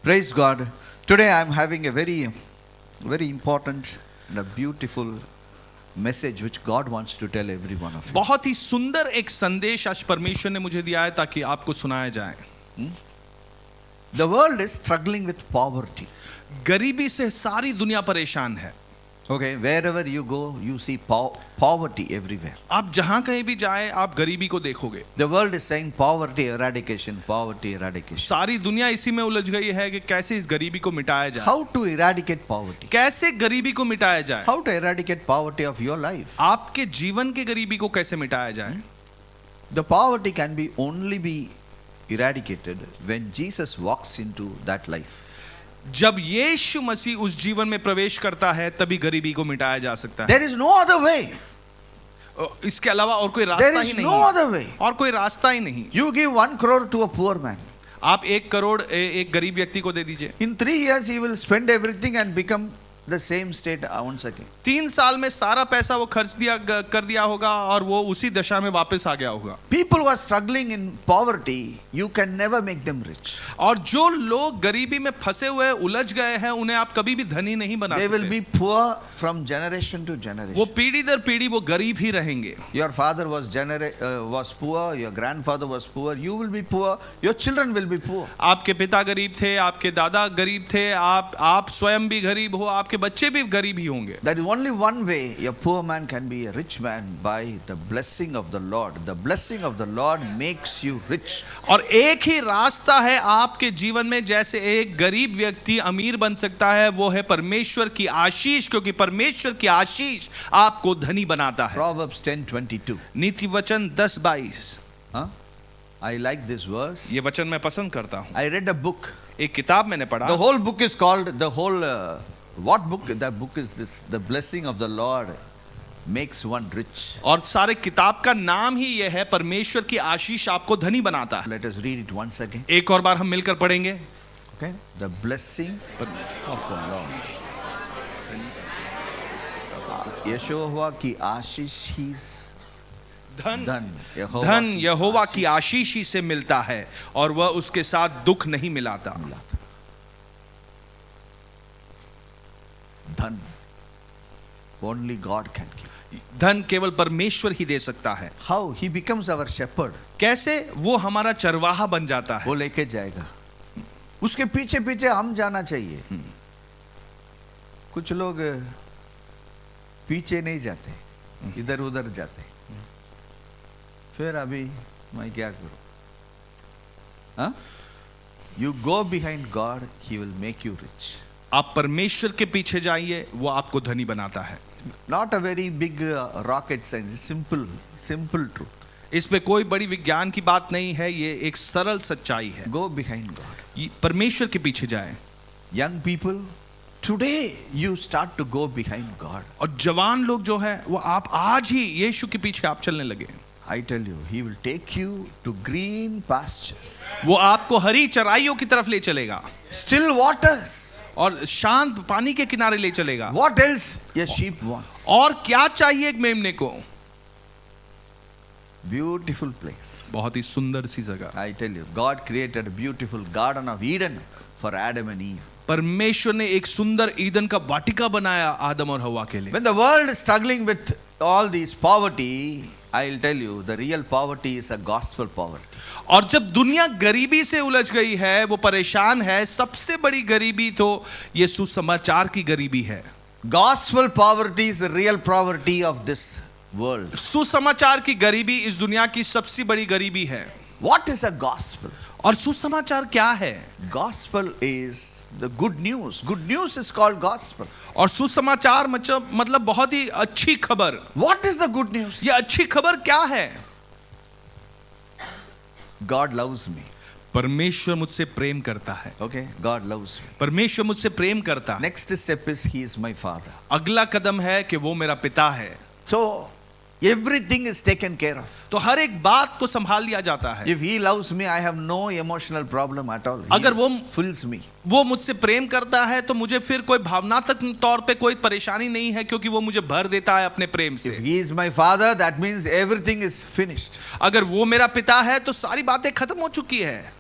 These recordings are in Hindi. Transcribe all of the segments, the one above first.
Praise God. Today I am having a very important and a beautiful message which God wants to tell every one of you. बहुत ही सुंदर एक संदेश आज परमेश्वर ने मुझे दिया है ताकि आपको सुनाया जाए। The world is struggling with poverty. गरीबी से सारी दुनिया परेशान है। Okay, wherever you go, you see poverty everywhere. आप जहां कहीं भी जाएं, आप गरीबी को देखोगे। The world is saying poverty eradication, poverty eradication. सारी दुनिया इसी में उलझ गई है कि कैसे इस गरीबी को मिटाया जाए। How to eradicate poverty? कैसे गरीबी को मिटाया जाए। How to eradicate poverty of your life? आपके जीवन के गरीबी को कैसे मिटाया जाए। The poverty can be only be eradicated when Jesus walks into that life. जब यीशु मसीह उस जीवन में प्रवेश करता है तभी गरीबी को मिटाया जा सकता है। There is no other way. इसके अलावा और कोई There रास्ता is ही नहीं no other way. और कोई रास्ता ही नहीं। You give 1 crore to a poor man. आप 1 करोड़ एक गरीब व्यक्ति को दे दीजिए। In 3 years he will spend everything and become the same state once again. 3 साल में सारा पैसा वो खर्च कर दिया होगा और वो उसी दशा में वापस आ गया होगा। People who are struggling in poverty, you can never make them rich. और जो लोग गरीबी में फंसे हुए उलझ गए हैं उन्हें आप कभी भी धनी नहीं बना They will सकते। be poor from generation to वो generation. पीढ़ी दर पीढ़ी वो गरीब ही रहेंगे। Your father was poor, your grandfather was poor, you will be poor, your children will be poor. आपके पिता गरीब थे, आपके दादा गरीब थे, आप स्वयं भी गरीब हो, आपके बच्चे भी गरीब ही होंगे। That is only one way a poor man can be a rich man, by the blessing of the Lord. The blessing of the Lord makes you rich. और एक ही रास्ता है आपके जीवन में जैसे एक गरीब व्यक्ति अमीर बन सकता है, वो है परमेश्वर की आशीष, क्योंकि परमेश्वर की आशीष आपको धनी बनाता है। Proverbs 10:22. नीति वचन 10:22। Huh? I like this verse. ये वचन मैं पसंद करता हूँ। I read a book. एक किताब मैंने पढ़ा। The whole book is called what book? That book is this: The blessing of the Lord makes one rich. और सारे किताब का नाम ही ये है परमेश्वर की आशीष आपको धनी बनाता है। Let us read it once again. एक और बार हम मिलकर पढ़ेंगे। Okay? The blessing of the Lord. यहोवा की आशीष ही धन यहोवा की आशीष ही से मिलता है और वह उसके साथ दुख नहीं मिलाता। धन only God can give. धन केवल परमेश्वर ही दे सकता है। How? He becomes our shepherd. कैसे? वो हमारा चरवाहा बन जाता है। वो लेके जाएगा, उसके पीछे पीछे हम जाना चाहिए। कुछ लोग पीछे नहीं जाते, इधर उधर जाते। फिर अभी मैं क्या करूं? हाँ? You go behind God, He will make you rich. आप परमेश्वर के पीछे जाइए, वो आपको धनी बनाता है। Not a very big rocket science, simple truth. इसमें कोई बड़ी विज्ञान की बात नहीं है, ये एक सरल सच्चाई है। Go behind God. ये परमेश्वर के पीछे जाएं। Young people, today you start to go behind God. और जवान लोग जो है वो आप आज ही यीशु के पीछे आप चलने लगे। I tell you, He will take you to green pastures. वो आपको हरी चराइयों की तरफ ले चलेगा, Still waters. और शांत पानी के किनारे ले चलेगा। What else a sheep wants? और क्या चाहिए एक मेमने को? Beautiful place. बहुत ही सुंदर सी जगह। I tell you, God created a beautiful garden of Eden for Adam and Eve. परमेश्वर ने एक सुंदर ईदन का वाटिका बनाया आदम और हवा के लिए। When the world is struggling with all these poverty, I'll tell you, the real poverty is a gospel poverty. और जब दुनिया गरीबी से उलझ गई है, वो परेशान है, सबसे बड़ी गरीबी तो ये सुसमाचार की गरीबी है। Gospel poverty is the real poverty of this world. सुसमाचार की गरीबी इस दुनिया की सबसे बड़ी गरीबी है। What is a gospel? और सुसमाचार क्या है? Gospel is the good news. Good news is called gospel. और सुसमाचार मतलब बहुत ही अच्छी खबर। What is the good news? ये अच्छी खबर क्या है? God loves me. परमेश्वर मुझसे प्रेम करता है। Okay? God loves me. परमेश्वर मुझसे प्रेम करता है। Next step is He is my Father. अगला कदम है कि वो मेरा पिता है। So everything is taken care of. तो हर एक बात को संभाल लिया जाता है। If He loves me, I have no emotional problem at all. अगर वो fills me. वो मुझसे प्रेम करता है तो मुझे फिर कोई भावनात्मक तौर पे कोई परेशानी नहीं है, क्योंकि वो मुझे भर देता है अपने प्रेम से। If He is my Father, that means everything is finished. अगर वो मेरा पिता है तो सारी बातें खत्म हो चुकी है।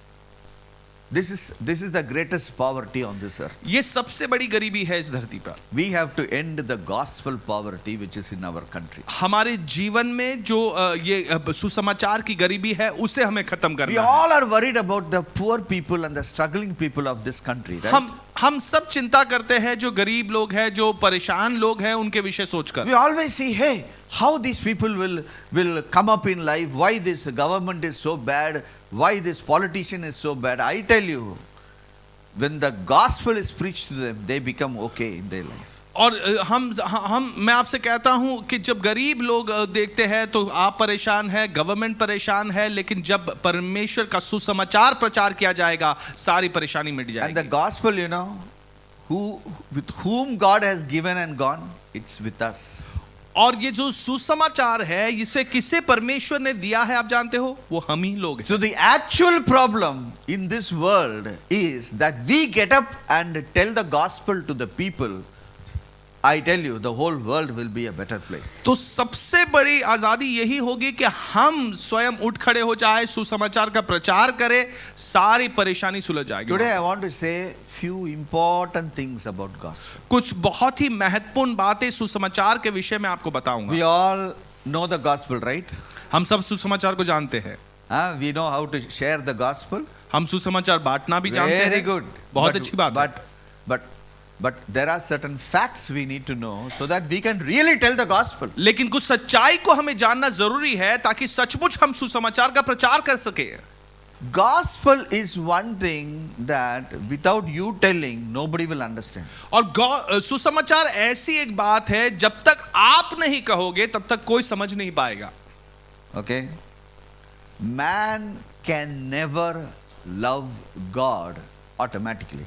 This is the greatest poverty on this earth. ये सबसे बड़ी गरीबी है इस धरती पर. We have to end the gospel poverty which is in our country. हमारे जीवन में जो ये सुसमाचार की गरीबी है उसे हमें खत्म We करना है. all are worried about the poor people and the struggling people of this country, right? हम सब चिंता करते हैं जो गरीब लोग हैं, जो परेशान लोग हैं, उनके विषय सोचकर. We always see, hey, how these people will come up in life, why this government is so bad, why this politician is so bad. I tell you, when the gospel is preached to them, they become okay in their life. और मैं आपसे कहता हूं कि जब गरीब लोग देखते हैं तो आप परेशान हैं, गवर्नमेंट परेशान है, लेकिन जब परमेश्वर का सुसमाचार प्रचार किया जाएगा सारी परेशानी मिट And जाएगी. the gospel, you know, with whom God has given and gone, it's with us. और ये जो सुसमाचार है इसे किसे परमेश्वर ने दिया है आप जानते हो? वो हम ही लोग हैं. So the actual problem in this world is that we get up and tell the gospel to the people. I tell you, the whole world will be a better place. तो सबसे बड़ी आजादी यही होगी कि हम स्वयं उठ खड़े हो जाए, सुसमाचार का प्रचार करें, सारी परेशानी सुलझ जाएगी. Today I want to say few important things about gospel. कुछ बहुत ही महत्वपूर्ण बातें सुसमाचार के विषय में आपको बताऊंगा. We all know the gospel, right? हम सब सुसमाचार को जानते हैं. We know how to share the gospel. हम सुसमाचार बांटना भी जानते हैं. Very good. बहुत अच्छी बात है. But there are certain facts we need to know so that we can really tell the gospel. लेकिन कुछ सच्चाई को हमें जानना जरूरी है ताकि सचमुच हम सुसमाचार का प्रचार कर सके. Gospel is one thing that without you telling, nobody will understand. और सुसमाचार ऐसी एक बात है जब तक आप नहीं कहोगे तब तक कोई समझ नहीं पाएगा. Okay? Man can never love God automatically.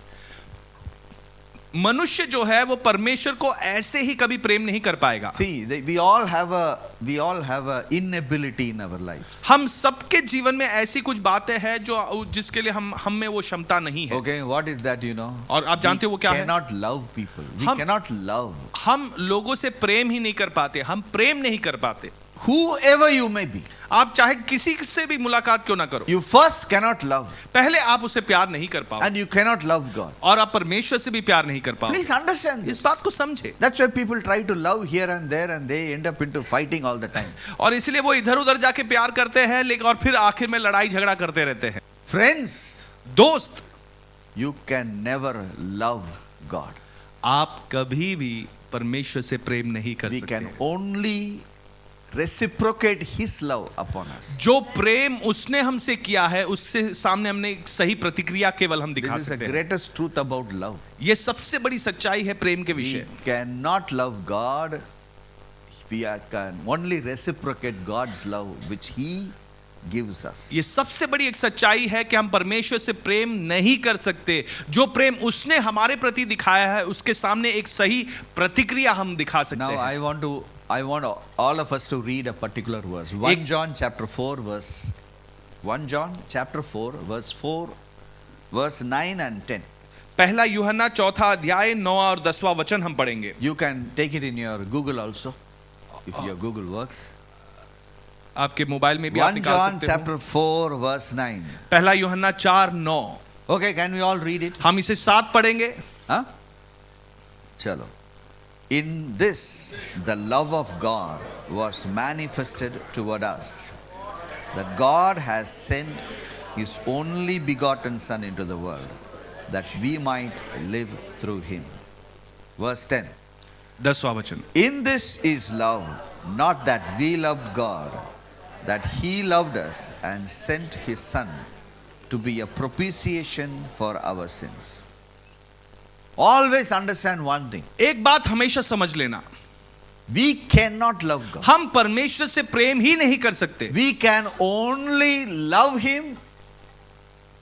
मनुष्य जो है वो परमेश्वर को ऐसे ही कभी प्रेम नहीं कर पाएगा. See, we all have a inability in our lives. हम सबके जीवन में ऐसी कुछ बातें हैं जो जिसके लिए हम में वो क्षमता नहीं है. Okay, what is that, you know? और आप जानते हो वो क्या है? Cannot love people. We cannot love. हम लोगों से प्रेम ही नहीं कर पाते. हम प्रेम नहीं कर पाते. Whoever you may be. आप चाहे किसी से भी मुलाकात क्यों ना करो. You first cannot love. पहले आप उसे प्यार नहीं कर पाओ. And you cannot love God. और आप परमेश्वर से भी प्यार नहीं कर पाओ. Please understand this. इस बात को समझे. That's why people try to love here and there and they end up into fighting all the time. और इसलिए वो इधर उधर जाके प्यार करते हैं लेकिन और फिर आखिर में लड़ाई झगड़ा करते रहते हैं. Friends, दोस्त, you can never love God. आप कभी भी परमेश्वर से प्रेम नहीं कर We सकते. can only reciprocate His love upon us. जो प्रेम उसने हमसे किया है उससे सामने हमने एक सही प्रतिक्रिया केवल हम दिखा This is the सकते हैं. greatest truth about love. ये सबसे बड़ी सच्चाई है प्रेम के We विषय. cannot love God. We can only reciprocate God's love which He gives us. ये सबसे बड़ी एक सच्चाई है कि हम परमेश्वर से प्रेम नहीं कर सकते. जो प्रेम उसने हमारे प्रति दिखाया है उसके सामने एक सही प्रतिक्रिया हम दिखा सकते Now हैं. I want all of us to read a particular verse. 1 John chapter 4 verse 4 verse 9 and 10. पहला यूहन्ना चौथा अध्याय 9 और 10वां वचन हम पढ़ेंगे. You can take it in your Google also if your Google works. आपके मोबाइल में भी आप 1 निकाल John सकते हो. chapter 4 verse 9. पहला यूहन्ना 4:9. Okay, can we all read it? हम इसे साथ पढ़ेंगे. Huh? Chalo. In this, the love of God was manifested toward us, that God has sent His only begotten Son into the world, that we might live through Him. Verse 10. 10वां वचन. In this is love, not that we loved God, that He loved us and sent His Son to be a propitiation for our sins. Always understand one thing. एक बात हमेशा समझ लेना. We cannot love God. हम परमेश्वर से प्रेम ही नहीं कर सकते. We can only love Him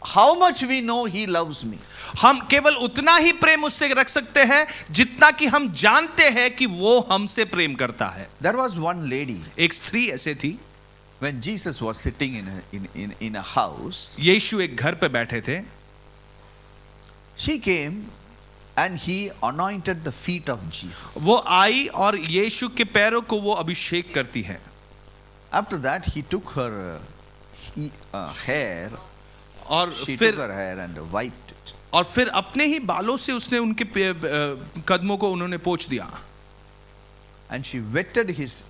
how much we know He loves me. हम केवल उतना ही प्रेम उससे रख सकते हैं जितना कि हम जानते हैं कि वो हमसे प्रेम करता है. There was one lady. एक स्त्री ऐसे थी. When Jesus was sitting in a house, यीशु एक घर पे बैठे थे. she came and he anointed the feet of Jesus. वो आई और यीशु के पैरों को वो अभिषेक करती है. After that, he took her hair और She फिर took her hair and wiped it. और फिर अपने ही बालों से उसने उनके कदमों को उन्होंने पोंछ दिया And she wetted his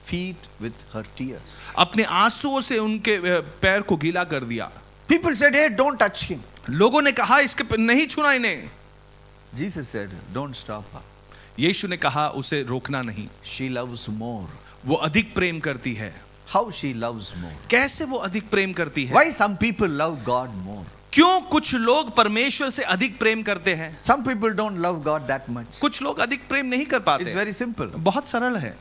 feet with her tears. अपने आंसुओं से उनके पैर को गीला कर दिया People said, hey, don't touch him. लोगों ने कहा इसके नहीं छूना इन्हें Jesus said, don't stop her. यीशु ने कहा उसे रोकना नहीं She loves more. वो अधिक प्रेम करती है How she loves more. कैसे वो अधिक प्रेम करती है Why some people love God more? क्यों कुछ लोग परमेश्वर से अधिक प्रेम करते हैं Some people don't love God that much. कुछ लोग अधिक प्रेम नहीं कर It's पाते very simple. बहुत सरल है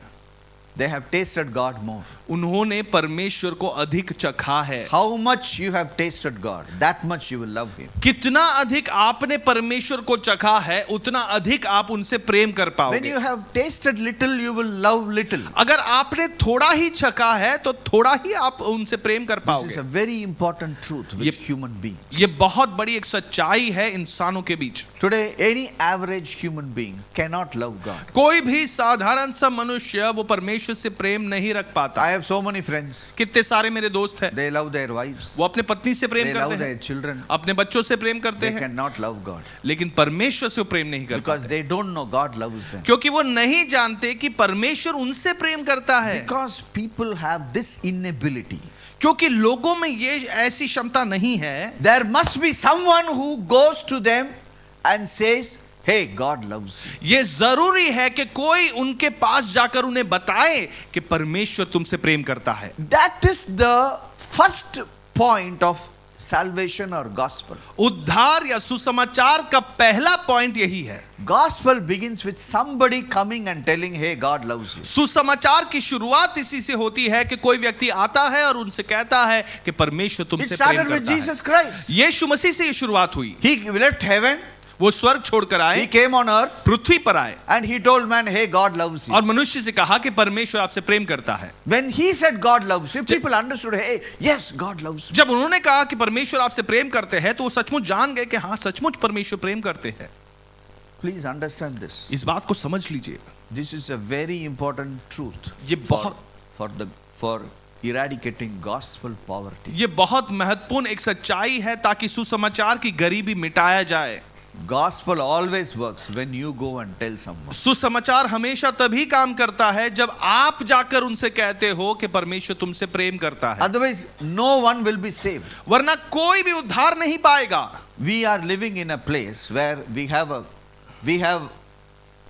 They have tasted God more. उन्होंने परमेश्वर को अधिक चखा है How much you have tasted God, that much you will love Him. कितना अधिक आपने परमेश्वर को चखा है उतना अधिक आप उनसे प्रेम कर When पाओगे you have tasted little, you will love little. अगर आपने थोड़ा ही चखा है तो थोड़ा ही आप उनसे प्रेम कर This is पाओगे a very important truth with human beings. ये बहुत बड़ी एक सच्चाई है इंसानों के बीच Today, any average human being cannot love God. कोई भी साधारण सा मनुष्य वो परमेश्वर से प्रेम नहीं रख पाता I have so many friends. कितने सारे मेरे दोस्त हैं They love their wives. वो अपने पत्नी से प्रेम They करते love हैं their children. अपने बच्चों से प्रेम करते They हैं cannot love God लेकिन परमेश्वर से वो प्रेम नहीं कर because पाते they don't know God loves them. क्योंकि वो नहीं जानते कि परमेश्वर उनसे प्रेम करता है Because people have this inability. क्योंकि लोगों में ये ऐसी क्षमता नहीं है There must be someone who goes to them and says, hey, God loves you. ये जरूरी है कि कोई उनके पास जाकर उन्हें बताए कि परमेश्वर तुमसे प्रेम करता है That is the first point of salvation or gospel. उद्धार या सुसमाचार का पहला पॉइंट यही है Gospel begins with somebody coming and telling, hey, God loves you. सुसमाचार की शुरुआत इसी से होती है कि कोई व्यक्ति आता है और उनसे कहता है कि परमेश्वर It तुमसे प्रेम started with करता है Jesus Christ. यीशु मसीह से ये शुरुआत हुई He left heaven, वो स्वर्ग छोड़कर he आए came on earth, पृथ्वी पर आए and he told man, hey, God loves you. और मनुष्य से कहा कि परमेश्वर आपसे प्रेम करता है When he said God loves you, people understood, hey, yes, God loves me. जब उन्होंने कहा कि परमेश्वर आपसे प्रेम करते हैं तो वो सचमुच जान गए कि हाँ सचमुच परमेश्वर प्रेम करते हैं Please understand this. इस बात को समझ लीजिए This is a very important truth ये for eradicating gospel poverty. ये बहुत महत्वपूर्ण एक सच्चाई है ताकि सुसमाचार की गरीबी मिटाया जाए Gospel always works when you go and tell someone. सुसमाचार हमेशा तभी काम करता है जब आप जाकर उनसे कहते हो कि परमेश्वर तुमसे प्रेम करता है Otherwise, no one will be saved. वरना कोई भी उद्धार नहीं पाएगा We are living in a place where we have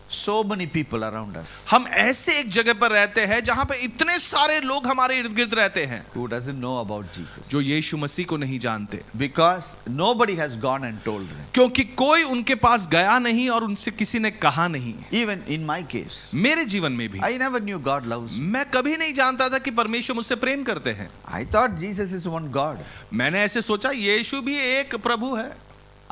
so many people around us हम ऐसे एक जगह पर रहते हैं जहां पे इतने सारे लोग हमारे इर्द गिर्द रहते हैं who doesn't know about Jesus. जो यीशु मसीह को नहीं जानते Because nobody has gone and told them. क्योंकि कोई उनके पास गया नहीं और उनसे किसी ने कहा नहीं Even in my case, मेरे जीवन में भी I never knew God loves me. मैं कभी नहीं जानता था कि परमेश्वर मुझसे प्रेम करते हैं I thought Jesus is one God. मैंने ऐसे सोचा यीशु भी एक प्रभु है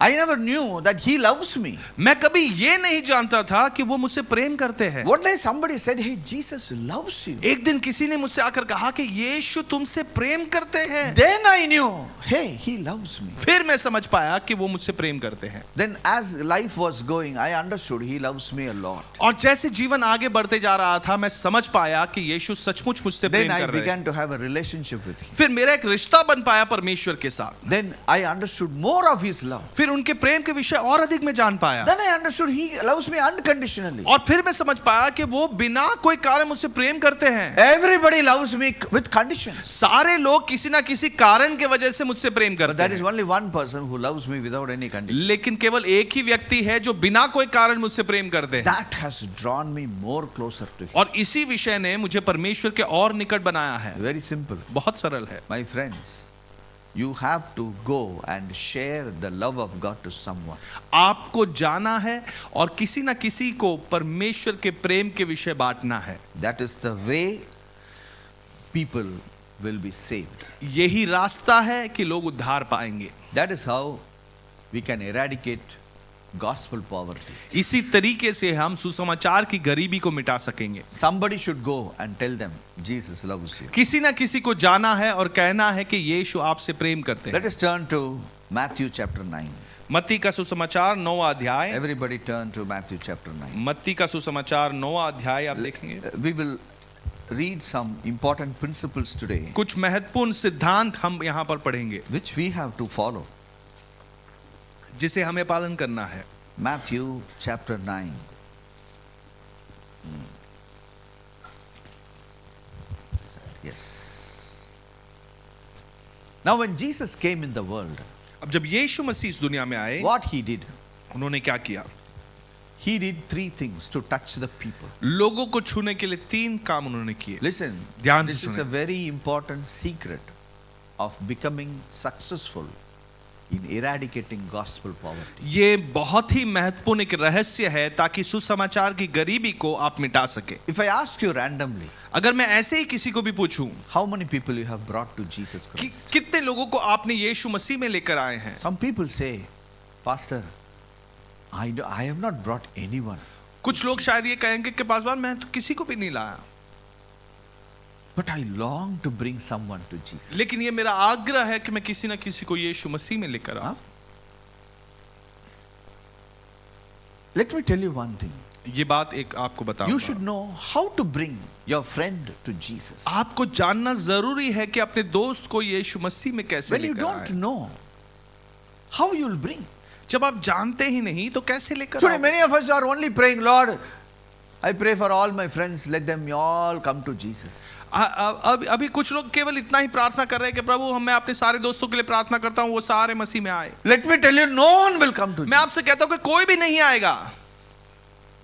I never knew that He loves me. मैं कभी ये नहीं जानता था कि वो मुझसे प्रेम करते हैं One day somebody said, hey, Jesus loves you. एक दिन किसी ने मुझसे आकर कहा कि यीशु तुमसे प्रेम करते हैं Then I knew, hey, He loves me. फिर मैं समझ पाया कि वो मुझसे प्रेम करते हैं Then as life was going, I understood He loves me a lot. और जैसे जीवन आगे बढ़ते जा रहा था मैं समझ पाया कि यीशु सचमुच मुझसे Then प्रेम I कर रहे हैं began to have a relationship with Him. फिर मेरा एक रिश्ता बन पाया परमेश्वर के साथ Then I understood more of His love. फिर उनके प्रेम के विषय और अधिक में जान पाया Then I understood He loves me unconditionally. और फिर मैं समझ पाया कि वो बिना कोई कारण मुझसे प्रेम करते हैं Everybody loves me with conditions. सारे लोग किसी ना किसी कारण के वजह से मुझसे प्रेम But करते there is हैं only one person who loves me without any condition. लेकिन केवल एक ही व्यक्ति है जो बिना कोई कारण मुझसे प्रेम करते हैं That has drawn me more closer to Him. और इसी विषय ने मुझे परमेश्वर के और निकट बनाया है Very simple. बहुत सरल है My friends, you have to go and share the love of God to someone. आपको जाना है और किसी ना किसी को परमेश्वर के प्रेम के विषय बांटना है That is the way people will be saved. यही रास्ता है कि लोग उद्धार पाएंगे That is how we can eradicate gospel poverty. इसी तरीके से हम सुसमाचार की गरीबी को मिटा सकेंगे Somebody should go and tell them Jesus loves you. किसी ना किसी को जाना है और कहना है कि यीशु आपसे प्रेम करते हैं Let us turn to Matthew chapter 9. मत्ती का सुसमाचार 9 अध्याय Everybody turn to Matthew chapter 9. मत्ती का सुसमाचार 9 अध्याय आप देखेंगे We will read some important principles today कुछ महत्वपूर्ण सिद्धांत हम यहाँ पर पढ़ेंगे which we have to follow. जिसे हमें पालन करना है। Matthew chapter 9. Yes. Now when Jesus came in the world, अब जब यीशु मसीह इस दुनिया में आए, what he did? उन्होंने क्या किया? He did 3 things to touch the people. लोगों को छूने के लिए 3 काम उन्होंने किए। Listen, ध्यान से this is सुनें। a very important secret of becoming successful in eradicating gospel poverty. ये बहुत ही महत्वपूर्ण एक रहस्य है ताकि सुसमाचार की गरीबी को आप मिटा सके। If I ask you randomly, अगर मैं ऐसे ही किसी को भी पूछूं how many people you have brought to Jesus कि Christ? कितने लोगों को आपने यीशु मसीह में लेकर आए हैं? Some people say, Pastor, I have not brought anyone. कुछ लोग शायद ये कहेंगे कि पासवान मैं तो किसी को भी नहीं लाया, But I long to bring someone to Jesus. लेकिन ये मेरा आग्रह है कि मैं किसी ना किसी को यीशु मसीह में लेकर आऊं। Let me tell you one thing. ये बात एक आपको You बताऊंगा। should know how to bring your friend to Jesus. आपको जानना जरूरी है कि अपने दोस्त को यीशु मसीह में कैसे When you लेकर don't आए। know, how you will bring? जब आप जानते ही नहीं तो कैसे लेकर Today आओ? many of us are only praying, Lord, I pray for all my friends, let them all come to Jesus. अभी कुछ लोग केवल इतना ही प्रार्थना कर रहे हैं कि प्रभु मैं अपने सारे दोस्तों के लिए प्रार्थना करता हूँ वो सारे मसीह में आए। Let me tell you, no one will come to मैं Jesus. आपसे कहता हूँ कि कोई भी नहीं आएगा।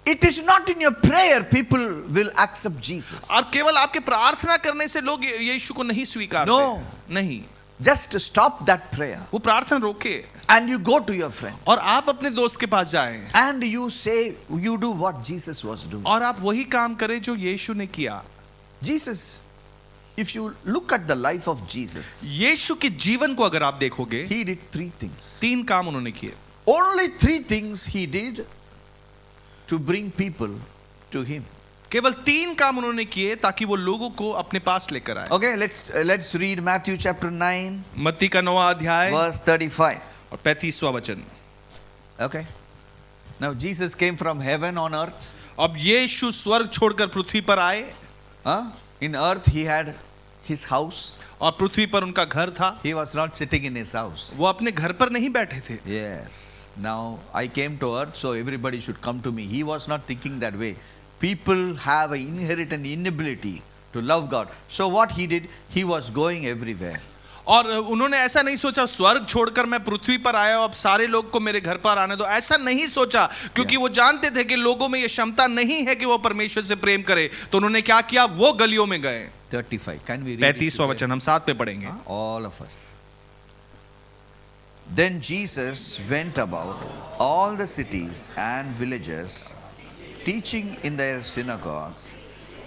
It is not in your prayer people will accept Jesus. और केवल आपके प्रार्थना करने से लोग यीशु को नहीं स्वीकारते। No. नहीं, Just stop that prayer वो प्रार्थना रोके and you go to your friend और आप अपने दोस्त के पास जाएं and you say, you do what Jesus was doing. और आप वही काम करें जो यीशु ने किया। Jesus, if you look at the life of Jesus, यीशु के जीवन को अगर आप देखोगे, he did 3 things. 3 काम उन्होंने किए। Only 3 things he did to bring people to him. केवल 3 काम उन्होंने किए ताकि वो लोगों को अपने पास लेकर आए। Okay, let's read Matthew chapter 9 मत्ती का 9वां अध्याय verse 35. और 35वां वचन। Okay. Now Jesus came from heaven on earth. अब यीशु स्वर्ग छोड़कर पृथ्वी पर आए In earth he had his house. और पृथ्वी पर उनका घर था। He was not sitting in his house. वो अपने घर पर नहीं बैठे थे। Yes. Now I came to earth, so everybody should come to me. He was not thinking that way. People have an inherent inability to love God. So what he did, he was going everywhere. और उन्होंने ऐसा नहीं सोचा स्वर्ग छोड़कर मैं पृथ्वी पर आया अब सारे लोग को मेरे घर पर आने दो, ऐसा नहीं सोचा क्योंकि वो जानते थे कि लोगों में ये क्षमता नहीं है कि वो परमेश्वर से प्रेम करे। तो उन्होंने क्या किया, वो गलियों में गए। 35. Can we read it 35वां together? वचन हम साथ में पढ़ेंगे। All of us. Then Jesus went about all the cities and villages, teaching in their synagogues,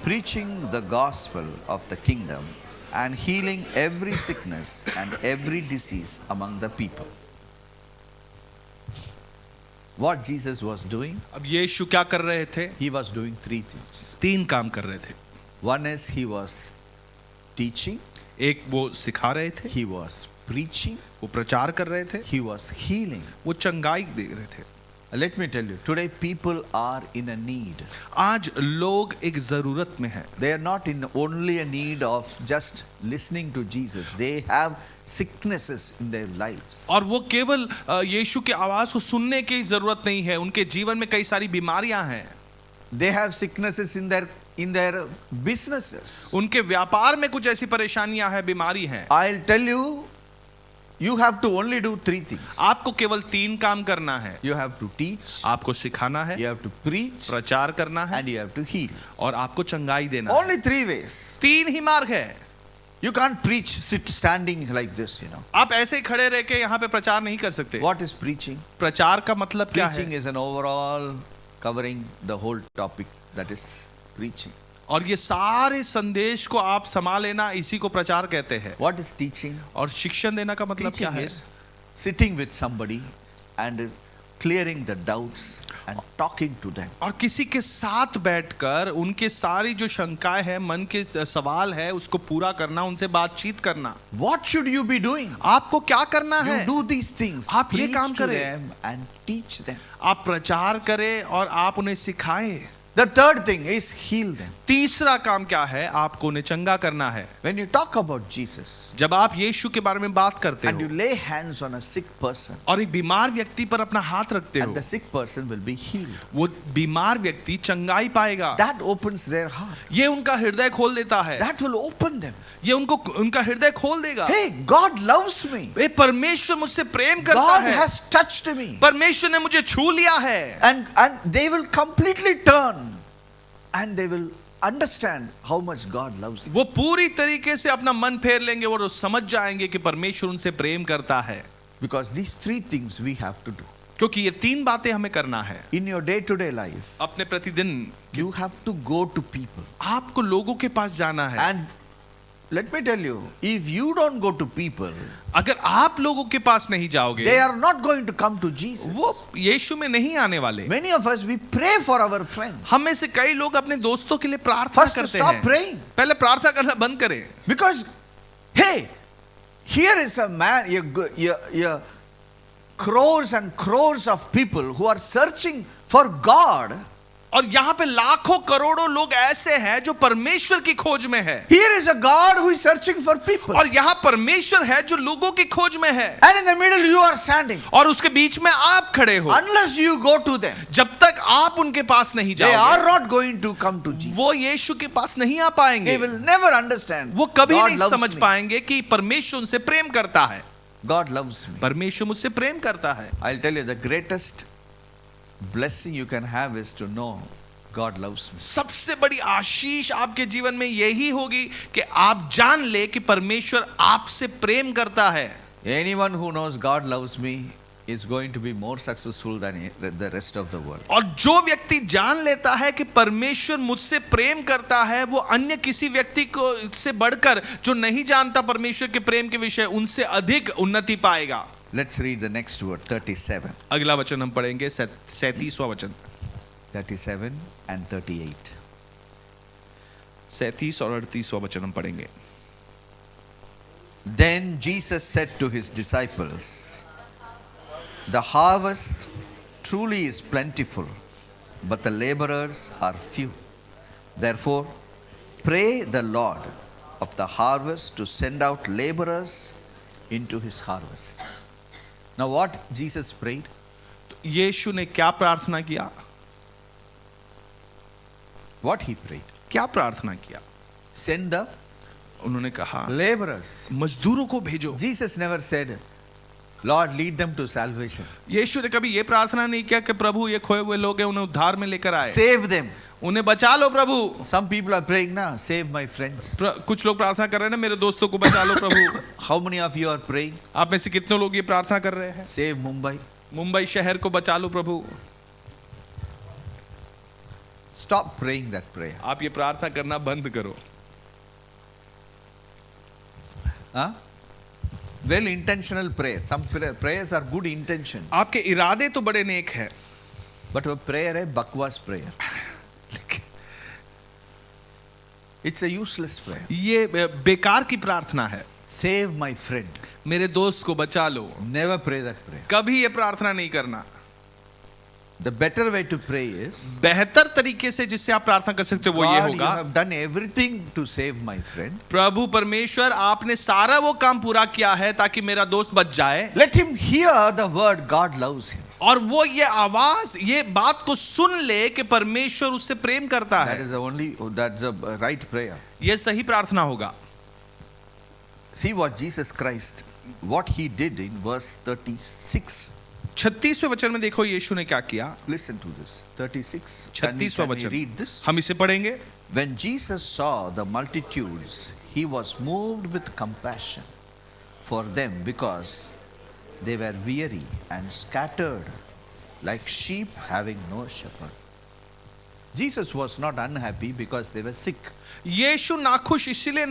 preaching the gospel of the kingdom, and healing every sickness and every disease among the people. What Jesus was doing? अब यीशु क्या कर रहे थे? He was doing 3 things. 3 काम कर रहे थे। One is he was teaching, एक वो सिखा रहे थे, he was preaching, वो प्रचार कर रहे थे, he was healing. वो चंगाई दे रहे थे। Let me tell you, today people are in a need. आज लोग एक जरूरत में हैं। They are not in only a need of just listening to Jesus. They have sicknesses in their lives. और वो केवल यीशु की आवाज को सुनने की जरूरत नहीं है, उनके जीवन में कई सारी बीमारियां हैं। They have sicknesses in their businesses. उनके व्यापार में कुछ ऐसी परेशानियां हैं, बीमारी हैं। I'll tell you, you have to only do 3 things. आपको केवल 3 काम करना है। You have to teach, आपको सिखाना है, you have to preach, प्रचार करना है and you have to heal. और आपको चंगाई देना है। Only 3 ways. 3 ही मार्ग है। You can't preach standing like this, you know. आप ऐसे ही खड़े रह के यहाँ पे प्रचार नहीं कर सकते। What is preaching? प्रचार का मतलब क्या Preaching है? is an overall covering the whole topic, that is preaching. और ये सारे संदेश को आप संभाल लेना, इसी को प्रचार कहते हैं। What is teaching? और शिक्षण देना का मतलब क्या Teaching है? is sitting with somebody and clearing the doubts and talking to them. और किसी के साथ बैठकर उनके सारी जो शंकाएं हैं, मन के सवाल है, उसको पूरा करना, उनसे बातचीत करना। What should you be doing? आपको क्या करना You है? do these things. आप ये Preach काम to करें। them and teach them. आप प्रचार करें और आप उन्हें सिखाएं। The third thing is heal them. तीसरा काम क्या है? आपको उन्हें चंगा करना है। When you talk about Jesus जब आप यीशु के बारे में बात करते and you हो lay hands on a sick person, और एक बीमार व्यक्ति पर अपना हाथ रखते and हो, the sick person will be healed. वो बीमार व्यक्ति चंगाई पाएगा। That opens their heart. ये उनका हृदय खोल देता है। That will open them. ये उनको उनका हृदय खोल देगा। Hey, God loves me. ये परमेश्वर मुझसे प्रेम करता God है। has touched me. परमेश्वर ने मुझे छू लिया है। And they will completely turn and they will understand how much God loves them. वो पूरी तरीके से अपना मन फेर लेंगे और वो समझ जाएंगे कि परमेश्वर उनसे प्रेम करता है। Because these three things we have to do. क्योंकि ये तीन बातें हमें करना है। In your day-to-day life, अपने प्रतिदिन you have to go to people. आपको लोगों के पास जाना है। And let me tell you, if you don't go to people, अगर आप लोगों के पास नहीं जाओगे, they are not going to come to Jesus. वो यीशु में नहीं आने वाले। Many of us, we pray for our friends. हम में से कई लोग अपने दोस्तों के लिए प्रार्थना First, करते stop हैं। praying. पहले प्रार्थना करना बंद करें। Because, hey, here is a man, you crores and crores of people who are searching for God. और यहाँ पे लाखों करोड़ों लोग ऐसे हैं जो परमेश्वर की खोज में है। Here is a God who is searching for people. और यहाँ परमेश्वर है जो लोगों की खोज में है। And in the middle you are standing. और उसके बीच में आप खड़े हो। Unless you go to them, जब तक आप उनके पास नहीं they जाओगे, are not going to come to Jesus. वो यीशु के पास नहीं आ पाएंगे। They will never understand. वो कभी God नहीं loves समझ me. पाएंगे कि परमेश्वर उनसे प्रेम करता है। God loves me. परमेश्वर मुझसे प्रेम करता है। I'll tell you, the greatest blessing you can have is to know God loves me. सबसे बड़ी आशीष आपके जीवन में यही होगी कि आप जान ले कि परमेश्वर आपसे प्रेम करता है। Anyone who knows God loves me is going to be more successful than the rest of the world. और जो व्यक्ति जान लेता है कि परमेश्वर मुझसे प्रेम करता है, वो अन्य किसी व्यक्ति को से बढ़कर जो नहीं जानता परमेश्वर के प्रेम के विषय, उनसे अधिक उन्नति पाएगा। Let's read the next word, 37. अगला वचन हम पढ़ेंगे 37वां वचन। 37 and 38. 37 और 38वां वचन हम पढ़ेंगे। Then Jesus said to his disciples, the harvest truly is plentiful, but the laborers are few. Therefore, pray the Lord of the harvest to send out laborers into his harvest. Now, what Jesus prayed? यीशु ने क्या प्रार्थना किया? What he prayed? क्या प्रार्थना किया? Send the उन्होंने कहा laborers. मजदूरों को भेजो। Jesus never said, Lord, lead them to salvation. यीशु ने कभी ये प्रार्थना नहीं किया कि प्रभु ये खोए हुए लोग हैं उन्हें उद्धार में लेकर आए, Save them. उन्हें बचा लो प्रभु। Some people are praying now, save my friends. कुछ लोग प्रार्थना कर रहे हैं ना, मेरे दोस्तों को बचा लो प्रभु। How many of you are praying? आप में से कितने लोग ये प्रार्थना कर रहे हैं? Save Mumbai. मुंबई शहर को बचा लो प्रभु। Stop praying that prayer. आप ये प्रार्थना करना बंद करो। Huh? Well intentional prayer. Some prayers are good intentions. आपके इरादे तो बड़े नेक हैं, But वो prayer है बकवास prayer. It's a useless prayer. ये बेकार की प्रार्थना है। Save my friend. मेरे दोस्त को बचा लो, Never pray that prayer. कभी ये प्रार्थना नहीं करना। The better way to pray is, बेहतर तरीके से जिससे आप प्रार्थना कर सकते हो वो ये God, you होगा, have done everything to save my friend. प्रभु परमेश्वर आपने सारा वो काम पूरा किया है ताकि मेरा दोस्त बच जाए, Let him hear the word God loves him. और वो ये आवाज ये बात को सुन ले कि परमेश्वर उससे प्रेम करता That है। is the only, that's the right prayer. ये सही प्रार्थना होगा। See what Jesus Christ, what he did in verse 36. 36वें वचन में देखो यीशु ने क्या किया। Listen to this. 36. Can we 36वां वचन read this? हम इसे पढ़ेंगे। When Jesus saw the multitudes, he was moved with compassion for them because they were weary and scattered like sheep having no shepherd. Jesus was not unhappy because they were sick. यीशु नाखुश इसीलिए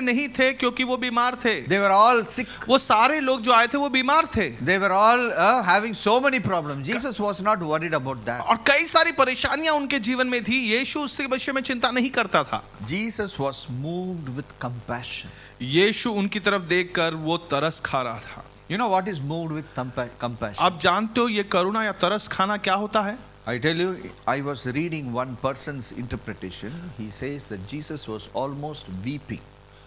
नहीं थे क्योंकि वो बीमार थे। They were all sick. वो सारे लोग जो आए थे वो बीमार थे। They were all having so many problems. Jesus was not worried about that. और कई सारी परेशानियां उनके जीवन में थी। यीशु उसके विषय में चिंता नहीं करता था। Jesus was moved with compassion. यीशु उनकी तरफ देखकर वो तरस खा रहा था। You know what is moved with compassion? आप जानते हो ये करुणा या तरस खाना क्या होता है? I tell you, I was reading one person's interpretation. He says that Jesus was almost weeping.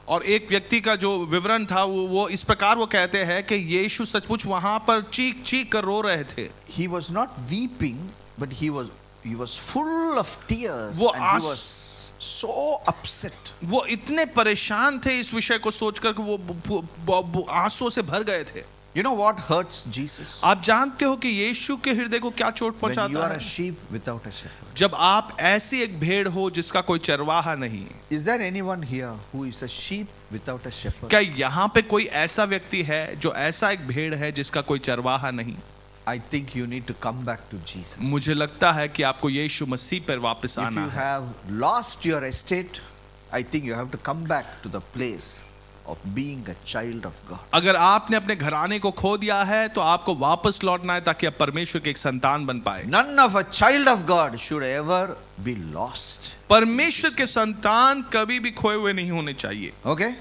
और एक व्यक्ति का जो विवरण था वो इस प्रकार वो कहते हैं कि यीशु सचमुच वहां पर चीख चीख कर रो रहे थे. He was not weeping, but he was full of tears वो and he was so upset. वो इतने परेशान थे इस विषय को सोचकर कि वो आंसुओं से भर गए थे. You know what hurts Jesus? आप जानते हो कि यीशु के हृदय को क्या चोट When you पहुंचाता are है? a sheep without a shepherd. जब आप ऐसी एक भेड़ हो जिसका कोई चरवाहा नहीं. Is there anyone here who is a sheep without a shepherd? क्या यहाँ पे कोई ऐसा व्यक्ति है जो ऐसा एक भेड़ है जिसका कोई चरवाहा नहीं? I think you need to come back to Jesus. मुझे लगता है कि आपको यीशु मसीह पर वापस If आना you है. have lost your estate, I think you have to come back to the place of being a child of God. अगर आपने अपने घराने को खो दिया है तो आपको वापस लौटना है ताकि आप परमेश्वर के एक संतान बन पाए. None of a child of God should ever be lost. परमेश्वर के संतान कभी भी खोए हुए नहीं होने चाहिए. Okay?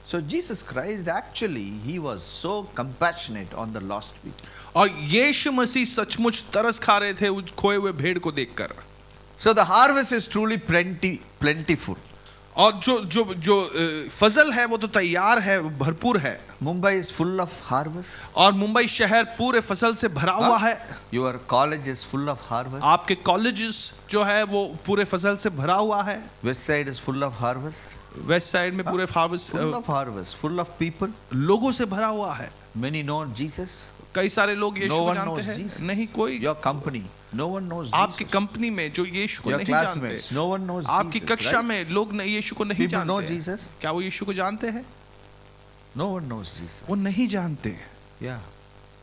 So Jesus Christ actually he was so compassionate on the lost people. और यीशु मसीह सचमुच तरस खा रहे थे उस खोए हुए भेड़ को देखकर. So the harvest is truly plentiful. और जो फजल है वो तो तैयार है, भरपूर है. Mumbai is full of harvest. और मुंबई शहर पूरे फसल से भरा हुआ है. Your college is full of harvest. आपके कॉलेजेस जो है वो पूरे फसल से भरा हुआ है. West side is full of harvest. West side में पूरे Full of harvest. Full of people. लोगों से भरा हुआ है. Many know Jesus. कई सारे लोग यीशु No को one जानते knows हैं. Jesus. नहीं कोई. Your company. No one knows आपकी Jesus. कंपनी में जो यीशु को Your नहीं classmates. जानते. No one knows आपकी Jesus. कक्षा Right? में लोग यीशु को नहीं People know जानते. Jesus. क्या वो यीशु को जानते हैं? No one knows Jesus. वो नहीं जानते. Yeah.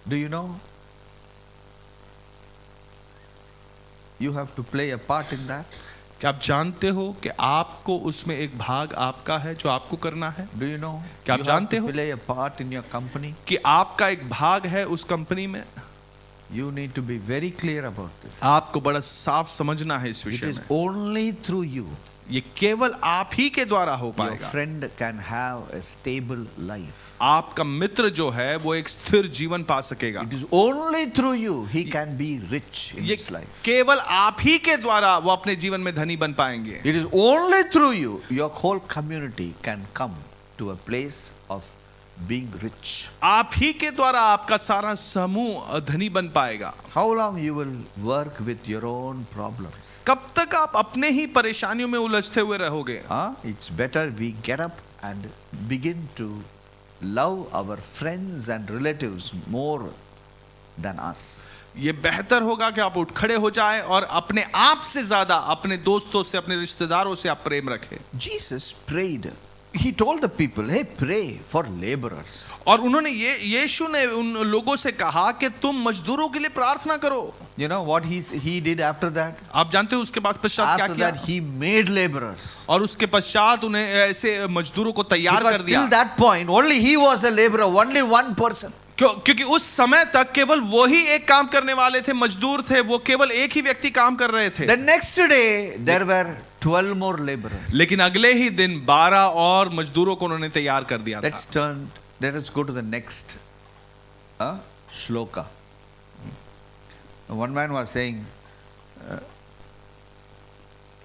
Do you know? You have to play a part in that. क्या आप जानते हो कि आपको उसमें एक भाग आपका है जो आपको करना है? Do you know? क्या आप You have जानते to हो? play a part in your company. कि आपका एक भाग है उस कंपनी में. You need to be very clear about this. आपको बड़ा साफ समझना है इस It विषय is में. only through you ये केवल आप ही के द्वारा हो your पाएगा. friend can have a stable life. आपका मित्र जो है वो एक स्थिर जीवन पा सकेगा. It is only through you he can be rich in ये his life. केवल आप ही के द्वारा वो अपने जीवन में धनी बन पाएंगे. It is only through you your whole community can come to a place of being rich. आप ही के द्वारा आपका सारा समूह धनी बन पाएगा. How long you will work with your own problems? कब तक आप अपने ही परेशानियों में उलझते हुए रहोगे? It's better we get up and begin to love our friends and relatives more than us. ये बेहतर होगा कि आप उठ खड़े हो जाएं और अपने आप से ज्यादा अपने दोस्तों से, अपने रिश्तेदारों से आप प्रेम रखें. Jesus prayed. He told the people, hey, pray for laborers. और उन्होंने यीशु ने उन लोगों से कहा कि तुम मजदूरों के लिए प्रार्थना करो. You know what he did after that? आप जानते हो उसके बाद पश्चात क्या After किया? that he made laborers. और उसके पश्चात उन्हें ऐसे मजदूरों को तैयार Because कर दिया. till that point only he was a laborer, only one person. क्योंकि उस समय तक केवल वो ही एक काम करने वाले थे, मजदूर थे, वो केवल एक ही व्यक्ति काम कर रहे थे. The next day there were 12 more laborers. लेकिन अगले ही दिन 12 और मजदूरों को उन्होंने तैयार कर दिया था. Let us go to the next shloka. One man was saying,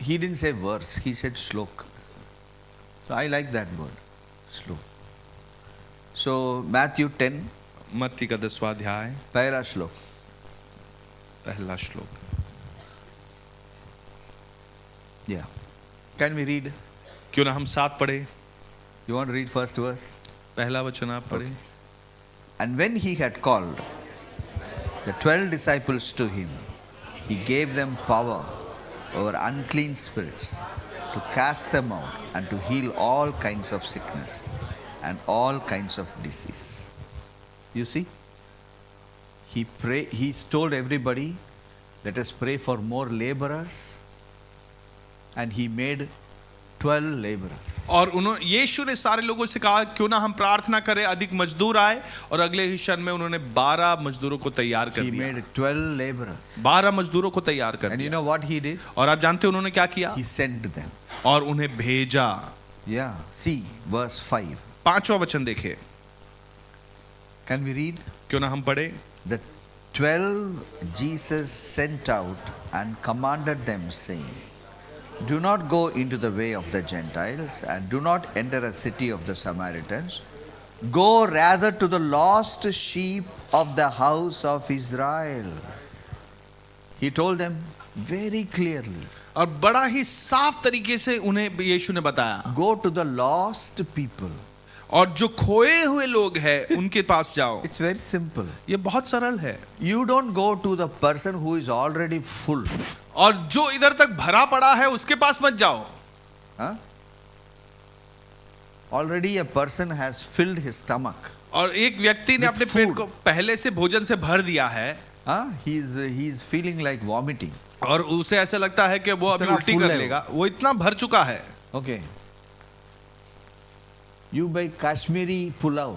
he didn't say verse, he said shlok. So I like that word, shlok. So Matthew 10, मत्ती का 10वां अध्याय पहला श्लोक. पहला श्लोक. Yeah. Can we read? क्यों ना हम साथ पढ़े? You want to read first verse? पहला वचन आप पढ़े. And when he had called the 12 disciples to him, he gave them power over unclean spirits to cast them out and to heal all kinds of sickness and all kinds of disease. You see? He told everybody, let us pray for more laborers, and he made 12 laborers. और उन्होंने यीशु ने सारे लोगों से कहा क्यों ना हम प्रार्थना करें अधिक मजदूर आए, और अगले ही क्षण में उन्होंने 12 मजदूरों को तैयार कर He दिया. made 12 laborers. 12 मजदूरों को तैयार कर And you दिया. know what he did? और आप जानते हैं उन्होंने क्या किया? He sent them. और उन्हें भेजा. Yeah. See, verse 5. 5वां वचन देखें. Can we read? क्यों ना हम पढ़े. That 12 Jesus sent out and commanded them, saying, do not go into the way of the Gentiles, and do not enter a city of the Samaritans. Go rather to the lost sheep of the house of Israel. He told them very clearly, और बड़ा ही साफ तरीके से उन्हें यीशु ने बताया, go to the lost people. और जो खोए हुए लोग हैं उनके पास जाओ। It's very simple. ये बहुत सरल है। You don't go to the person who is already full. और जो इधर तक भरा पड़ा है उसके पास मत जाओ। Huh? Already a person has filled his stomach. और एक व्यक्ति ने With अपने पेट food. को पहले से भोजन से भर दिया है, Huh? He's feeling like vomiting. और उसे ऐसा लगता है कि वो अभी इतना उल्टी full कर है वो। लेगा, वो इतना भर चुका है। Okay. You buy Kashmiri pulao.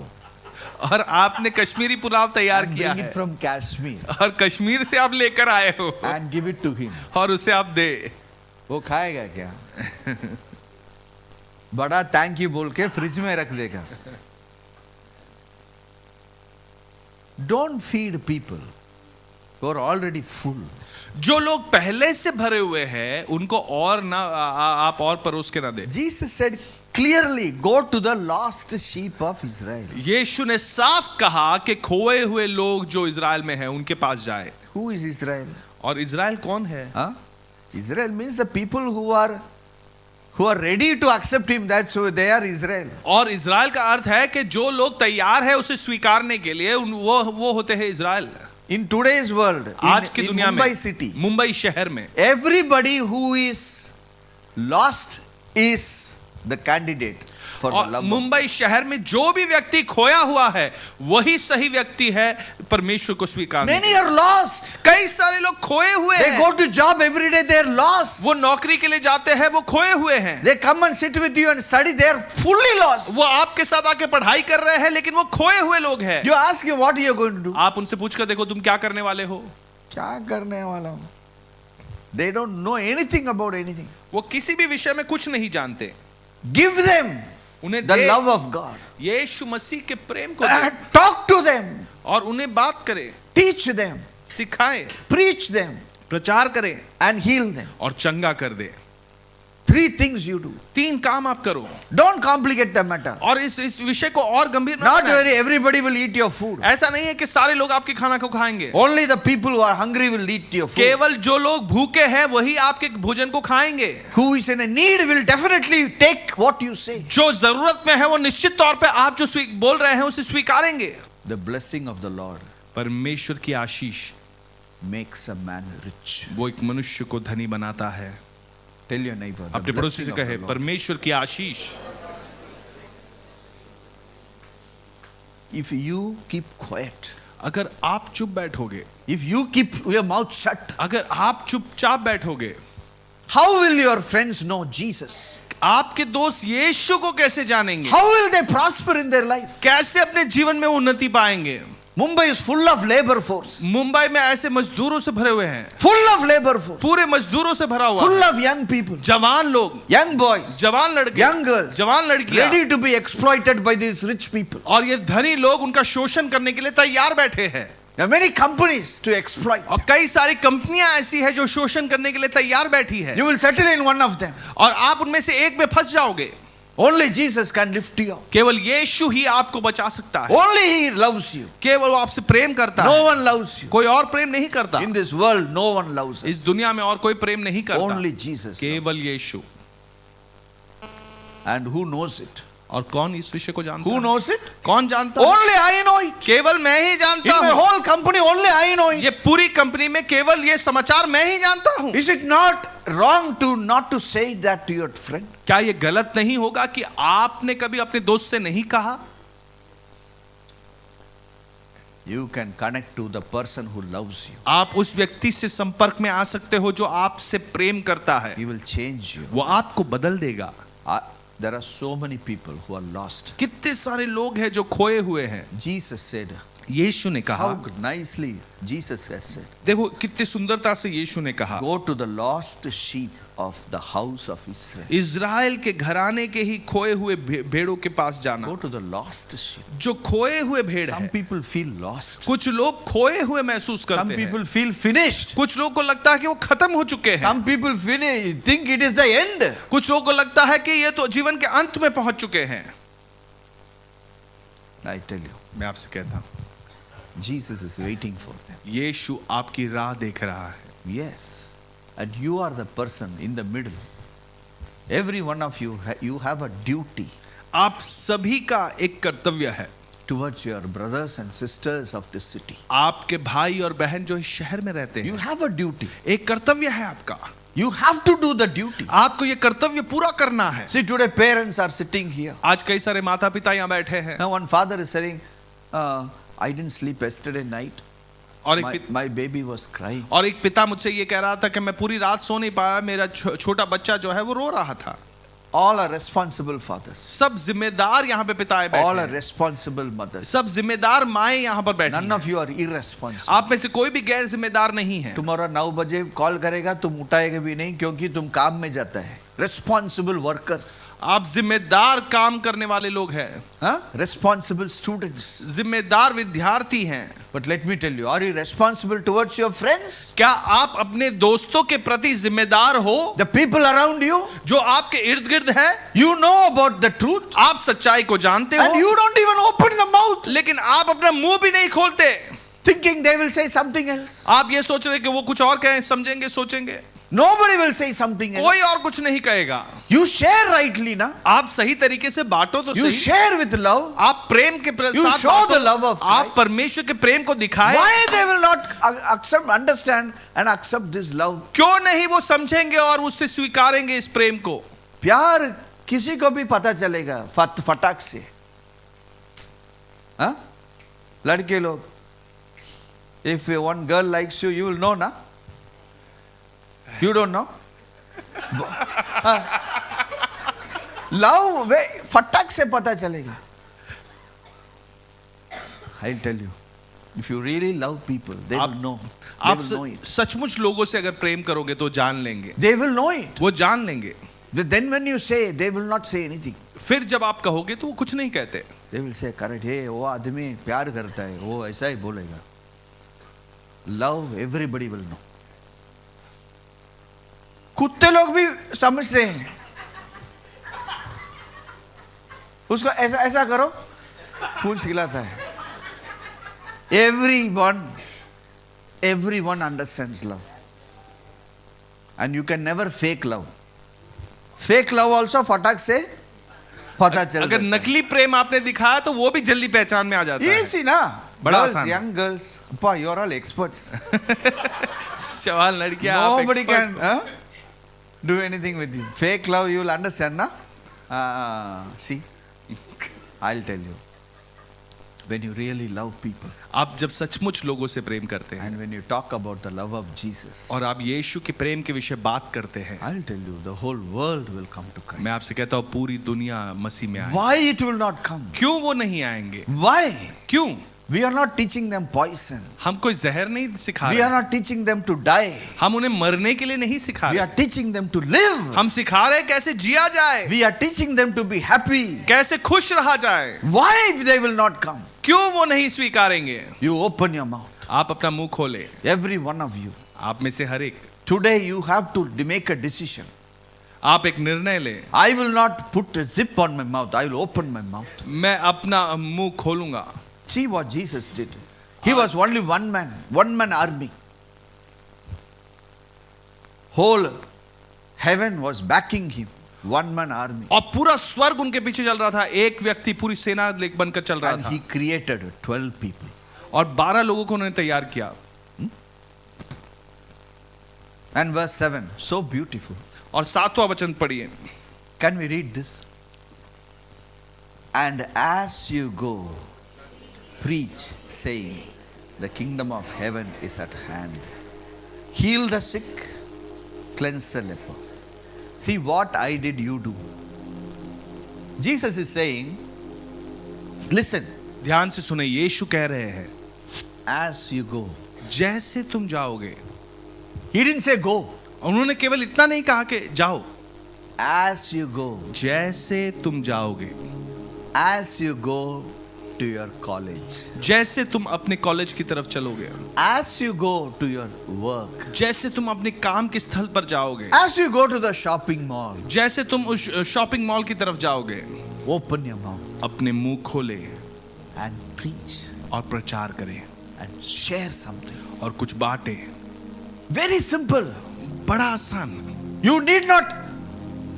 और आपने कश्मीरी पुलाव तैयार And किया bring है it from Kashmir और कश्मीर से आप लेकर आए हो and give it to him. और उसे आप दे, वो खाएगा क्या? बड़ा थैंक यू बोल के फ्रिज में रख देगा. Don't feed people who are already full. जो लोग पहले से भरे हुए हैं उनको और ना आप और परोस के ना दे। Jesus said clearly, go to the lost sheep of Israel. यीशु ने साफ कहा कि खोए हुए लोग जो इज़राइल में हैं उनके पास जाए। Who is Israel? और इज़राइल कौन है? Huh? Israel means the people who are ready to accept him. That's who they are, Israel. और इज़राइल का अर्थ है कि जो लोग तैयार है उसे स्वीकारने के लिए वो होते हैं इज़राइल। In today's world, आज की in दुनिया में, Mumbai city, मुंबई शहर में, everybody who is lost is the candidate for the और love of मुंबई शहर में जो भी व्यक्ति खोया हुआ है वही सही व्यक्ति है परमेश्वर को स्वीकार। Many are lost. कई सारे लोग खोए हुए They हैं। go to job every day, they are lost. वो नौकरी के लिए जाते हैं, वो खोए हुए हैं। They come and sit with you and study, they are fully lost. वो आपके साथ आके पढ़ाई कर रहे हैं लेकिन वो खोए हुए लोग हैं। You ask him what you are going to do. आप उनसे पूछ कर देखो तुम क्या करने वाले हो। क्या करने वाला हूँ? They don't know anything about anything. वो किसी भी विषय में कुछ नहीं जानते। Give them उन्हें the they, love of God. यीशु मसीह के प्रेम को दे Talk to them. और उन्हें बात करे, Teach them. सिखाए, Preach them. प्रचार करे And heal them. और चंगा कर दे। 3 things you do. 3 काम आप करो Don't complicate the matter. और इस विषय को और गंभीर Not बनाएं। worry, everybody will eat your food. ऐसा नहीं है कि सारे लोग आपके खाना को खाएंगे। Only the people who are hungry will eat your food. केवल जो लोग भूखे हैं वही आपके भोजन को खाएंगे। Who is in a need will definitely take what you say. जो जरूरत में है वो निश्चित तौर पे आप जो बोल रहे हैं उसे स्वीकारेंगे। The blessing of the Lord परमेश्वर की आशीष makes a man rich. वो एक मनुष्य को धनी बनाता है। Tell your neighbor. The अपने पड़ोसी blessing से of the कहे Lord. परमेश्वर की आशीष। If you keep quiet, अगर आप चुप बैठोगे, if you keep your mouth shut, अगर आप चुपचाप बैठोगे, how will your friends know Jesus? आपके दोस्त यीशु को कैसे जानेंगे? How will they prosper in their life? कैसे अपने जीवन में उन्नति पाएंगे? Mumbai is full of labor force. Mumbai में ऐसे मजदूरों से भरे हुए हैं, Full of labor force. पूरे मजदूरों से भरा हुआ Full है। of young people. जवान लोग, Young boys. जवान लड़के, Young girls. जवान लड़कियां, Ready to be exploited by these rich people. और ये धनी लोग उनका शोषण करने के लिए तैयार बैठे हैं। There are many companies to exploit. और कई सारी कंपनियां ऐसी है जो शोषण करने के लिए तैयार बैठी है, You will settle in one of them. और आप उनमें से एक में फंस जाओगे। Only Jesus can lift you up. केवल यीशु ही आपको बचा सकता है। Only He loves you. केवल वो आपसे प्रेम करता No है, one loves you. कोई और प्रेम नहीं करता। In this world, no one loves us. इस दुनिया में और कोई प्रेम नहीं करता, Only Jesus. केवल यीशु। And who knows it? और कौन इस विषय को जानता Who है? knows it? कौन जानता है? Only I know it. केवल मैं ही In जानता my हूँ। whole company, only I know it. ये पूरी कंपनी में केवल ये समाचार मैं ही जानता हूँ। Is it not wrong to not to say that to your friend? क्या ये गलत नहीं होगा कि आपने कभी अपने दोस्त से नहीं कहा? You can connect to the person who loves you. आप उस व्यक्ति से संपर्क में आ सकते हो जो आपसे प्रेम करता है। He will change you. वो आपको बदल देगा। There are so many people who are lost. कितने सारे लोग हैं जो खोए हुए हैं। Jesus said, यीशु ने कहा, How nicely Jesus has said, देखो कितनी सुंदरता से यीशु ने कहा, go to the lost sheep of the house of Israel. Israel के घराने के ही खोए हुए भेड़ों के पास जाना। Go to the lost sheep. जो खोए हुए भेड़ Some है, people feel lost. कुछ लोग खोए हुए महसूस Some करते हैं, people feel finished. कुछ लोगों को लगता है कि वो खत्म हो चुके हैं, Some people think it is the end. कुछ लोगों को लगता है कि ये तो जीवन के अंत में पहुंच चुके हैं। I tell you, मैं आपसे कहता हूँ, Jesus is waiting for them. यीशु आपकी राह देख रहा है। Yes. And you are the person in the middle. Every one of you, you have a duty आप सभी का एक कर्तव्य है towards your brothers and sisters of this city. आपके भाई और बहन जो इस शहर में रहते You हैं, have a duty. एक कर्तव्य है आपका। You have to do the duty. आपको ये कर्तव्य पूरा करना है। See, today parents are sitting here. आज कई सारे माता पिता यहाँ बैठे हैं Now one father is saying, I didn't sleep yesterday night. और My baby was crying. और एक पिता मुझसे ये कह रहा था कि मैं पूरी रात सो नहीं पाया, मेरा छोटा बच्चा जो है वो रो रहा था। All are responsible fathers. सब जिम्मेदार यहाँ पे पिताएं बैठे All are हैं, responsible mothers. सब जिम्मेदार माएं यहाँ पर बैठी None हैं। of you are irresponsible. आप में से कोई भी गैर जिम्मेदार नहीं है। तुम्हारा 9 बजे कॉल करेगा, तुम उठाएगा भी नहीं क्योंकि तुम काम में जाता है। Responsible workers. आप जिम्मेदार काम करने वाले लोग हैं, Responsible students. जिम्मेदार विद्यार्थी हैं। But let me tell you, are you responsible towards your friends? क्या आप अपने दोस्तों के प्रति जिम्मेदार हो? The people around you? जो आपके इर्द गिर्द है, You know about the truth आप सच्चाई को जानते and हो, you don't even open the mouth लेकिन आप अपना मुंह भी नहीं खोलते। thinking they will say something else. आप ये सोच रहे कि वो कुछ और कहें, समझेंगे, सोचेंगे। Nobody will say something else. कोई और कुछ नहीं कहेगा। You share rightly, na? आप सही तरीके से बांटो तो You सही। share with love. आप प्रेम के You साथ show बांटो। the love of आप Christ. परमेश्वर के प्रेम को दिखाएं। Why they will not understand and accept this love? क्यों नहीं वो समझेंगे और उससे स्वीकारेंगे इस प्रेम को? प्यार किसी को भी पता चलेगा फटाक से। हाँ? लड़के लोग, if one girl likes you, you will know, na? You don't know? लव वे फटाक से पता चलेगा। I'll tell you, if you really love people, they will know. They आप will know it. सचमुच लोगों से अगर प्रेम करोगे तो जान लेंगे, They will know it. वो जान लेंगे। Then when you say, they will not say anything. फिर जब आप कहोगे तो वो कुछ नहीं कहते। They will say, correct, hey, वो आदमी प्यार करता है, वो ऐसा ही बोलेगा। Love, everybody will know. कुत्ते लोग भी समझ रहे हैं। उसको ऐसा ऐसा करो, फूल खिलाता है। Everyone understands love. And you can never fake love. Fake love also फटाक से पता चल अगर जाता है। नकली प्रेम आपने दिखाया तो वो भी जल्दी पहचान में आ जाता है। Easy ना? बड़ा Girls, आसान। young girls, appa, you are all experts. सवाल लड़कियां आप Nobody expert can do anything with you. Fake love, you will understand, na? See, I'll tell you. When you really love people आप जब सचमुच लोगों से प्रेम करते हैं and when you talk about the love of Jesus, और आप यीशु के प्रेम के विषय बात करते हैं, I'll tell you, the whole world will come to मैं Christ. आपसे कहता हूँ पूरी दुनिया मसीह में आए। Why it will not come? क्यों वो नहीं आएंगे? Why? क्यों? We are not teaching them poison. हम कोई जहर नहीं सिखा We are रहे, not teaching them to die. हम उन्हें मरने के लिए नहीं सिखा We रहे, are teaching them to live. हम सिखा रहे हैं कैसे जिया जाए, We are teaching them to be happy. कैसे खुश रहा जाए। Why they will not come? क्यों वो नहीं स्वीकारेंगे? You open your mouth. आप अपना मुंह खोले, Every one of you. आप में से हर एक, Today you have to make a decision. आप एक निर्णय ले। I will not put a zip on my mouth. I will open my mouth. मैं अपना मुंह खोलूंगा। See what Jesus did. He was only one man army. Whole heaven was backing him. One man army. और पूरा स्वर्ग उनके पीछे चल रहा था, एक व्यक्ति पूरी सेना बनकर चल रहा And था he created 12 people. और 12 लोगों को उन्होंने तैयार किया। And verse 7, so beautiful. और 7वां वचन पढ़िए। Can we read this? And as you go, preach, saying, the kingdom of heaven is at hand. Heal the sick, cleanse the leper. See what I did, you do. Jesus is saying, listen, ध्यान से सुने, यीशु कह रहे हैं as you go. जैसे तुम जाओगे। He didn't say go. उन्होंने केवल इतना नहीं कहा कि जाओ, As you go. जैसे तुम जाओगे, As you go to your college. जैसे तुम अपने कॉलेज की तरफ चलोगे, As you go to your work. जैसे तुम अपने काम के स्थल पर जाओगे, As you go to the shopping mall. जैसे तुम उस शॉपिंग मॉल की तरफ जाओगे, Open your mouth अपने मुंह खोले and preach और प्रचार करें and share something. और कुछ बांटे। Very simple. बड़ा आसान। You need not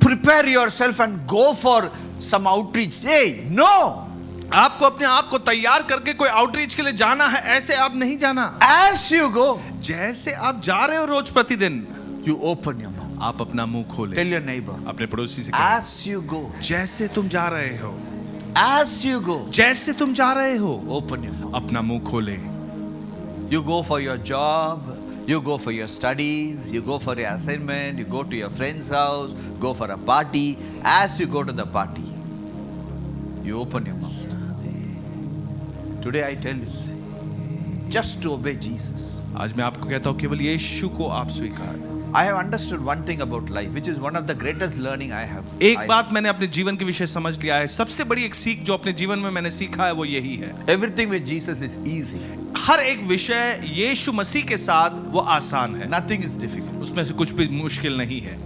prepare yourself and go for some outreach. Hey, no. आपको अपने आप को तैयार करके कोई आउटरीच के लिए जाना है, ऐसे आप नहीं जाना। As you go, जैसे आप जा रहे हो रोज प्रतिदिन, you open your mouth. आप अपना मुंह खोले। Tell your neighbor. अपने पड़ोसी से कहें, As you go, जैसे तुम जा रहे हो, as you go, जैसे तुम जा रहे हो, open your mouth. अपना मुंह खोले। You go for your job, you go for your studies, you go for your assignment, you go to your friend's house, go for a party. As you go to the party, you open your mouth. Today I tell you, just to obey Jesus. आज मैं आपको कहता हूँ केवल यीशु को आप स्वीकार। I have understood one thing about life, which is one of the greatest learning I have. एक बात मैंने अपने जीवन के विषय समझ लिया है, सबसे बड़ी एक सीख जो अपने जीवन में मैंने सीखा है वो यही है, Everything with Jesus is easy. हर एक विषय यीशु मसीह के साथ वो आसान है, Nothing is difficult. उसमें से कुछ भी मुश्किल नहीं है।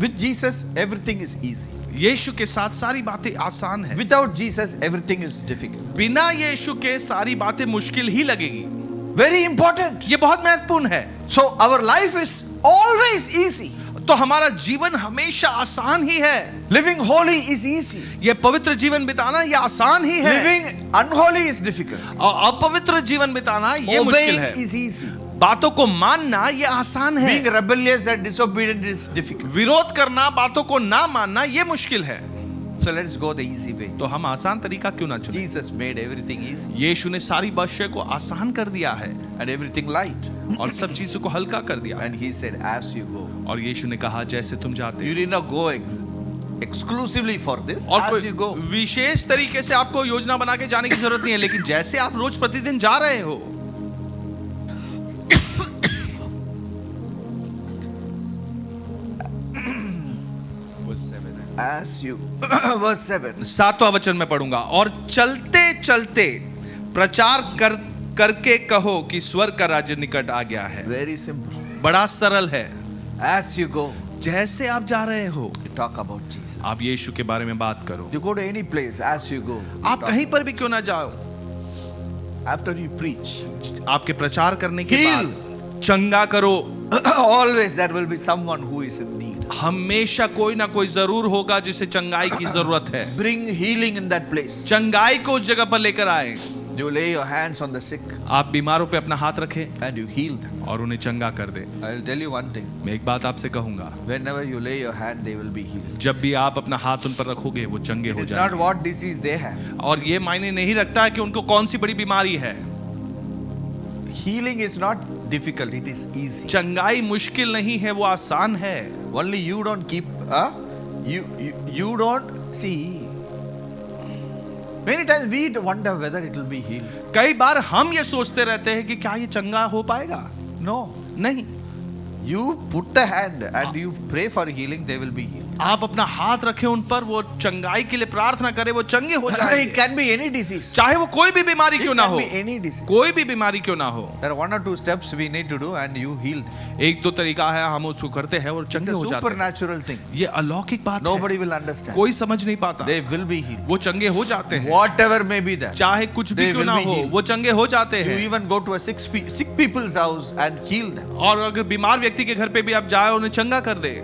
With Jesus, everything is easy. यीशु के साथ सारी बातें आसान है, Without Jesus, everything is difficult. बिना यीशु के सारी बातें मुश्किल ही लगेगी। Very important. ये बहुत महत्वपूर्ण है। So our life is always easy. तो हमारा जीवन हमेशा आसान ही है। Living holy is easy. ये पवित्र जीवन बिताना ये आसान ही है, Living unholy is difficult. और अपवित्र जीवन बिताना ये मुश्किल Obeying है। is easy. बातों को मानना ये आसान है, Being rebellious and disobedient is difficult. विरोध करना, बातों को ना मानना ये मुश्किल है। So let's go the easy way. तो हम आसान तरीका क्यों ना चुनें? Jesus made everything easy यीशु ने सारी विषय को आसान कर दिया है and everything light. और सब चीजों को हल्का कर दिया है। And he said, as you go. और यीशु ने कहा जैसे तुम जाते You हो, did not go exclusively for this. और As you कोई go. विशेष तरीके से आपको योजना बना के जाने की जरूरत नहीं है, लेकिन जैसे आप रोज प्रतिदिन जा रहे हो, As you. Verse 7. 7वां वचन में पढ़ूंगा, और चलते चलते प्रचार करके कहो कि स्वर्ग का राज्य निकट आ गया है। Very simple. बड़ा सरल है। As you go, जैसे आप जा रहे हो, you talk about Jesus. आप यीशु के बारे में बात करो। You go to any place, as you go. you आप talk. कहीं पर भी क्यों ना जाओ, After you preach, आपके प्रचार करने के Heal. बाद चंगा करो। always there will be someone who is in need. हमेशा कोई ना कोई जरूर होगा जिसे चंगाई की जरूरत है। Bring healing in that place. चंगाई को उस जगह पर लेकर आए। You lay your hands on the sick आप बीमारों पे अपना हाथ रखें and you heal them. और उन्हें चंगा कर दे। I'll tell you one thing. मैं एक बात आपसे कहूंगा, Whenever you lay your hand, they will be healed. जब भी आप अपना हाथ उन पर रखोगे वो चंगे हो It's not जाएंगे। what disease they have. और ये मायने नहीं रखता है कि उनको कौन सी बड़ी बीमारी है। Healing is not difficult, it is easy. चंगाई मुश्किल नहीं है, वो आसान है। Only you don't keep, you don't see. Many times we wonder whether it will be healed. कई बार हम ये सोचते रहते हैं कि क्या ये चंगा हो पाएगा। No. नहीं, You put the hand and you pray for healing, they will be healed. आप अपना हाथ रखें उन पर, वो चंगाई के लिए प्रार्थना करें, वो चंगे हो It जाएंगे। can be any disease. चाहे वो कोई भी बीमारी It क्यों ना can हो, be any disease. कोई भी बीमारी क्यों ना हो। There are one or two steps we need to do and you healed. एक दो तरीका है, हम उसको करते हैं और It's चंगे a हो जाते हैं। supernatural thing. ये अलौकिक बात है, Nobody will understand. कोई समझ नहीं पाता। They will be healed. वो चंगे हो जाते हैं, Whatever may be that. चाहे कुछ भी They क्यों will ना be हो, healed. वो चंगे हो जाते You हैं। even go to a sick people's house and heal them. और अगर बीमार व्यक्ति के घर पे भी आप जाए, उन्हें चंगा कर दे।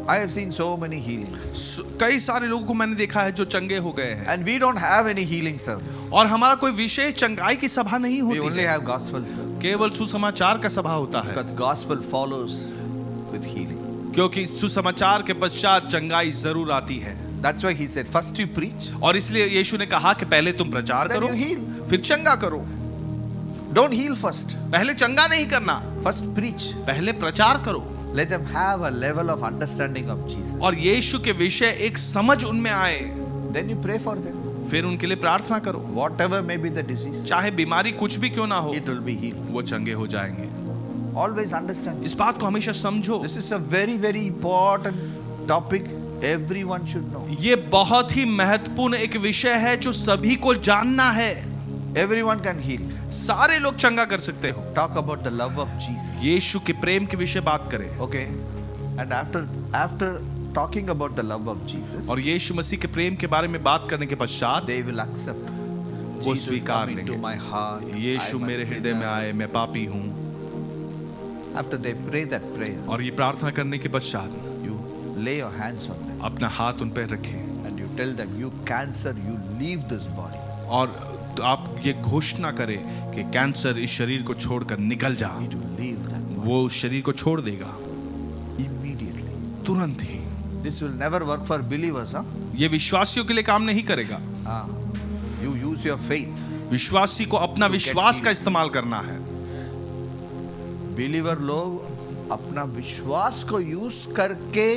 I have seen so many healings. कई सारे लोगों को मैंने देखा है जो चंगे हो गए हैं। And we don't have any healing service. और हमारा कोई विशेष चंगाई की सभा नहीं We होती only है, have gospel service. केवल सुसमाचार का सभा होता है, Because gospel follows with healing. क्योंकि सुसमाचार के पश्चात चंगाई जरूर आती है। That's why he said, first you preach, और इसलिए यीशु ने कहा कि पहले तुम प्रचार then करो, you heal. फिर चंगा करो। Don't heal first. पहले चंगा नहीं करना, First preach. पहले प्रचार करो। Let them have a level of understanding of Jesus. और यीशु के विषय एक समझ उनमें आए, Then you pray for them. फिर उनके लिए प्रार्थना करो, Whatever may be the disease, चाहे बीमारी कुछ भी क्यों ना हो, it will be healed. वो चंगे हो जाएंगे। Always understand. इस बात को हमेशा समझो, This is a very, very important topic. Everyone should know. ये बहुत ही महत्वपूर्ण एक विषय है जो सभी को जानना है। Everyone can heal. सारे लोग चंगा कर सकते हो। Talk about the love of Jesus. यीशु के प्रेम के विषय बात करें, Okay. And after talking about the love of Jesus, और यीशु मसीह के प्रेम के बारे में बात करने के पश्चात they will accept. वो Jesus स्वीकार come into लेंगे, my heart. Yeshu I am a मेरे हृदय में sinner. आए, मैं पापी हूँ। After they pray that prayer, और ये प्रार्थना करने के पश्चात you lay your hands on them अपना हाथ उन पर रखें and you tell them, you cancer, you leave this body. और तो आप ये घोषणा करें कि कैंसर इस शरीर को छोड़कर निकल जा। It will leave them वो उस शरीर को छोड़ देगा immediately. तुरंत ही। This will never work for believers, huh? ये विश्वासियों के लिए काम नहीं करेगा। Ah. You use your faith. विश्वासी को अपना To get विश्वास का healed. इस्तेमाल करना है। बिलीवर लोग अपना विश्वास को यूज करके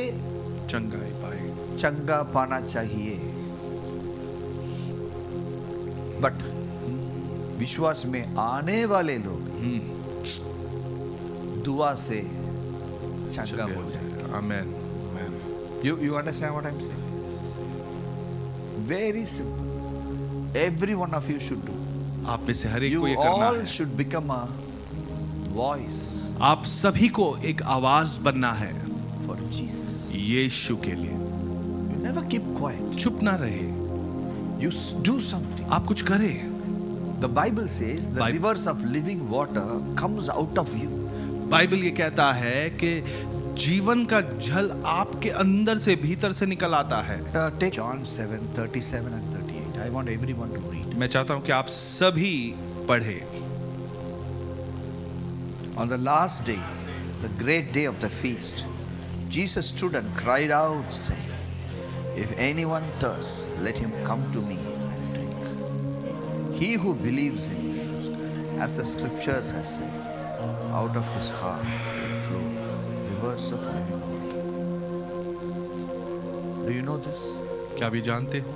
चंगाई पाए। चंगा पाना चाहिए, बट विश्वास में आने वाले लोग दुआ से चंगा हो जाए। आमेन। You understand what I'm saying? Very simple. Every one of you should do. आप में से हर एक को ये You करना all है। should become a voice आप सभी को एक आवाज बनना है for Jesus. यीशु के लिए। You never keep quiet. चुप ना रहे, You do something. आप कुछ करें। The Bible says the Bible- rivers of living water comes out of you. Bible ये कहता है कि जीवन का जल आपके अंदर से भीतर से निकल आता है। Take John 7:37 and 38. I want everyone to read. मैं चाहता हूं कि आप सभी पढ़े। On the last day, the great day of the feast, Jesus stood and cried out, saying, "If anyone thirsts, let him come to me and drink. He who believes in me, as the scriptures has said, out of his heart will flow rivers of living water." Do you know this? क्या आप ये जानते हो?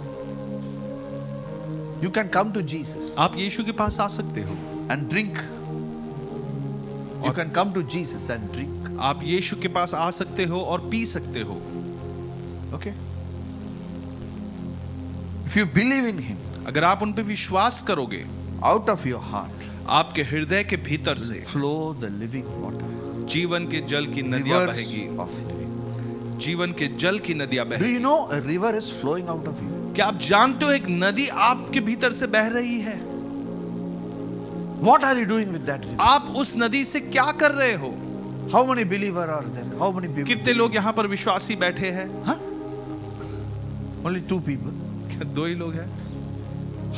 You can come to Jesus आप यीशु के पास आ सकते हो, and drink. You can come to Jesus and drink. आप यीशु के पास आ सकते हो और पी सकते हो। Okay? If you believe in him, अगर आप उन पे विश्वास करोगे, out of your heart आपके हृदय के भीतर से flow the living water. जीवन के जल की नदियां Rivers बहेगी। of living. जीवन के जल की नदियां Do बहेगी। you know a river is flowing out of you? क्या आप जानते हो एक नदी आपके भीतर से बह रही है? What are you doing with that river? आप उस नदी से क्या कर रहे हो? How many believers are there? How many people? कितने लोग यहाँ पर विश्वासी बैठे हैं? Huh? Only 2 people. क्या 2 ही लोग हैं?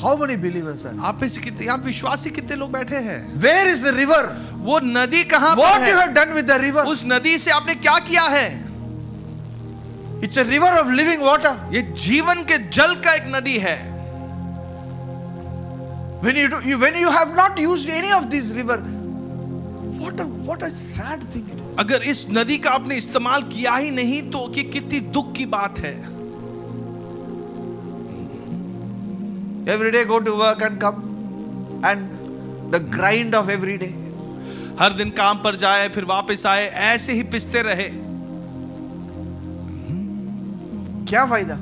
How many believers are there? आप में से कितने, यहाँ विश्वासी कितने लोग बैठे हैं? Where is the river? वो नदी कहाँ पर What you है? have done with the river? उस नदी से आपने क्या किया है? It's a river of living water. ये जीवन के जल का एक नदी है। When you have not used any of these river, what a sad thing it is. अगर इस नदी का आपने इस्तेमाल किया ही नहीं तो ये कितनी दुख की बात है। Every day go to work and come, and the grind of every day. हर दिन काम पर जाए फिर वापस आए, ऐसे ही पिसते रहे। क्या फायदा?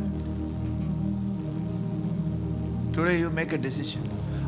Today you make a decision.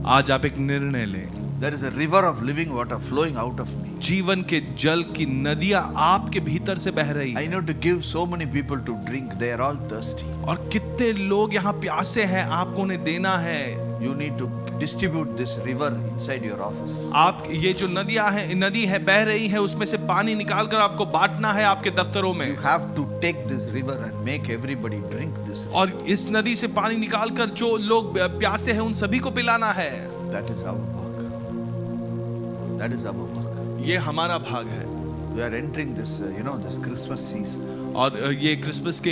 आज आप एक निर्णय लें। There is a river of living water flowing out of me. जीवन के जल की नदियां आपके भीतर से बह रही I हैं। know to give so many people to drink. They are all thirsty. और कितने लोग यहाँ प्यासे हैं, आपको उन्हें देना है। You need to distribute this river inside your office. आप ये जो नदी है बह रही है, उसमें से पानी निकालकर आपको बांटना है आपके दफ्तरों में। You have to take this river and make everybody drink this. और इस नदी से पानी निकालकर जो लोग प्यासे हैं उन सभी को पिलाना है। That is our work. That is our work. ये हमारा भाग है। We are entering this, this Christmas season. और ये क्रिसमस के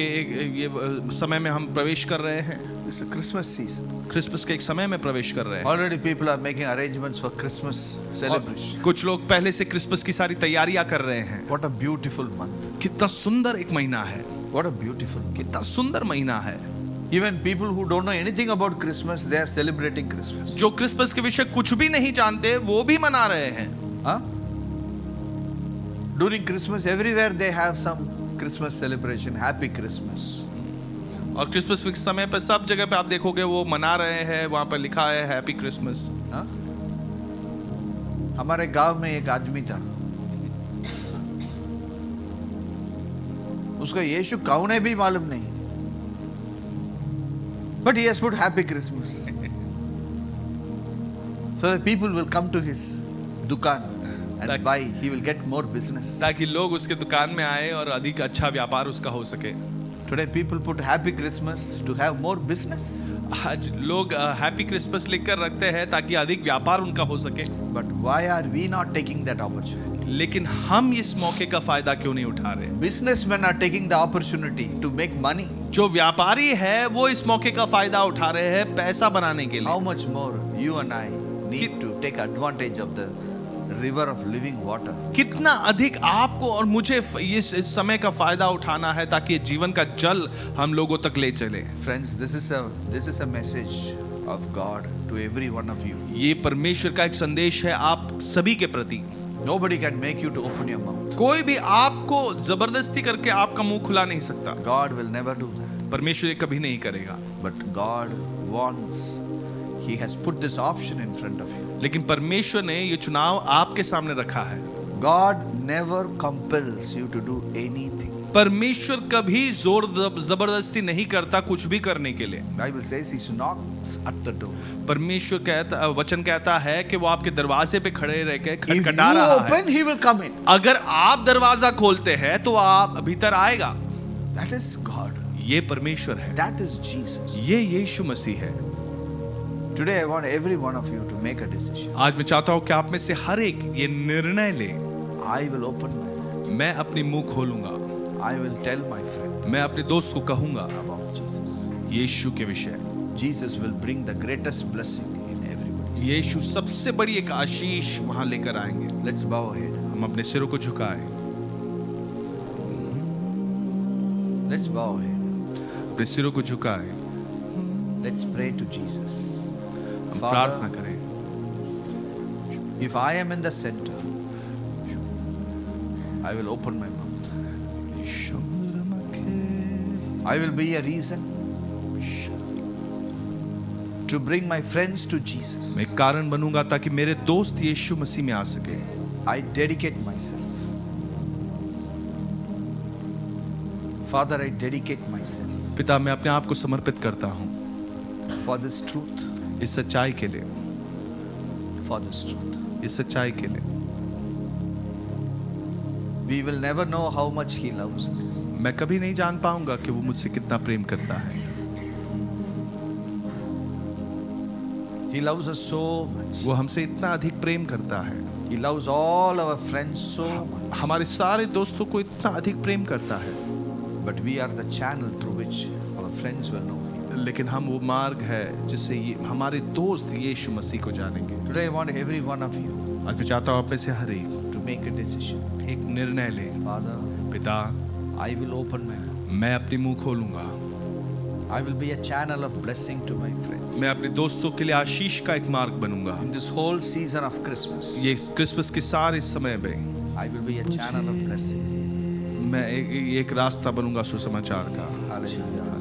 ये समय में हम प्रवेश कर रहे हैं। It's a Christmas season. Christmas के एक समय में प्रवेश कर रहे हैं। Already people are making arrangements for Christmas celebration. और कुछ लोग पहले से क्रिसमस की सारी तैयारियां कर रहे हैं। What a beautiful month. कितना सुंदर एक महीना है, What a beautiful month. कितना सुंदर महीना है। Even people who don't know anything about Christmas, they are celebrating Christmas. जो क्रिसमस के विषय कुछ भी नहीं जानते वो भी मना रहे हैं। Huh? During Christmas, everywhere they have some Christmas celebration. Happy Christmas. और क्रिसमस के समय पर सब जगह पे आप देखोगे वो मना रहे हैं, वहां पर लिखा है हैप्पी क्रिसमस। हाँ? हमारे गांव में एक आदमी था, उसको यीशु कौन है भी मालूम नहीं, but he has put happy Christmas. So the people will come to his दुकान and buy. He will get more business. ताकि लोग उसके दुकान में आए और अधिक अच्छा व्यापार उसका हो सके। Today people put happy Christmas to have more business. आज लोग हैप्पी क्रिसमस लिखकर रखते हैं ताकि अधिक व्यापार उनका हो सके। But why are we not taking that opportunity? लेकिन हम इस मौके का फायदा क्यों नहीं उठा रहे? Businessmen are taking the opportunity to make money. जो व्यापारी है वो इस मौके का फायदा उठा रहे हैं पैसा बनाने के How लिए। much more you and I need to take advantage of the river of living water. कितना अधिक आपको और मुझे इस समय का फायदा उठाना है ताकि ये जीवन का जल हम लोगों तक ले चले। Friends, this is a message of God to every one of you. ये परमेश्वर का एक संदेश है आप सभी के प्रति। Nobody can make you to open your mouth. कोई भी आपको जबरदस्ती करके आपका मुंह खुला नहीं सकता। God will never do that. परमेश्वर ये कभी नहीं करेगा। But God wants, He has put this option in front of you. लेकिन परमेश्वर ने ये चुनाव आपके सामने रखा है। God never compels you to do anything. परमेश्वर कभी जोर जबरदस्ती नहीं करता कुछ भी करने के लिए। Bible says He knocks at the door. परमेश्वर कहता, वचन कहता है कि वो आपके दरवाजे पे खड़े रह के If खटखटा you रहा है। open, He will come in. अगर आप दरवाजा खोलते हैं तो आप भीतर आएगा। That is God. ये परमेश्वर है, That is Jesus. ये यीशु मसीह है। Today I want every one of you to make a decision. आज मैं चाहता हूँ कि आप में से हर एक ये निर्णय ले, I will open my mouth. मैं अपनी मुंह खोलूंगा, I will tell my friend मैं अपने दोस्त को कहूंगा about Jesus. यीशु के विषय। Jesus will bring the greatest blessing in everybody. यीशु सबसे बड़ी एक आशीष वहां लेकर आएंगे। Let's bow our head. हम अपने सिरों को झुकाएं, Let's bow our head. अपने सिरों को झुकाएं, Let's pray to Jesus. हम प्रार्थना Father, करें। if I am in the center, I will open my mouth. I will be a reason to bring my friends to Jesus. मैं कारण बनूंगा ताकि मेरे दोस्त यीशु मसीह में आ सके। I dedicate myself. Father, I dedicate myself पिता, मैं अपने आप को समर्पित करता हूँ for this truth, इस सच्चाई के लिए, for this truth. इस सच्चाई के लिए। We will never know how much He loves us. मैं कभी नहीं जान पाऊंगा कि वो मुझसे कितना प्रेम करता है। He loves us so much. वो हमसे इतना अधिक प्रेम करता है। He loves all our friends so much. हमारे सारे दोस्तों को इतना अधिक प्रेम करता है। But we are the channel through which our friends will know Him. लेकिन हम वो मार्ग है जिससे ये हमारे दोस्त यीशु मसीह को जानेंगे। Today I want every one of you आज मैं चाहता हूँ आप में से हर एक to make a decision. एक निर्णय ले। Father, पिता, I will open my mouth. मैं अपनी मुंह खोलूंगा, I will be a channel of blessing to my friends. मैं अपने दोस्तों के लिए आशीष का एक मार्ग बनूंगा। In this whole season of Christmas, ये क्रिसमस के सारे समय में I will be a channel of blessing. मैं एक रास्ता बनूंगा सुसमाचार का। Hallelujah.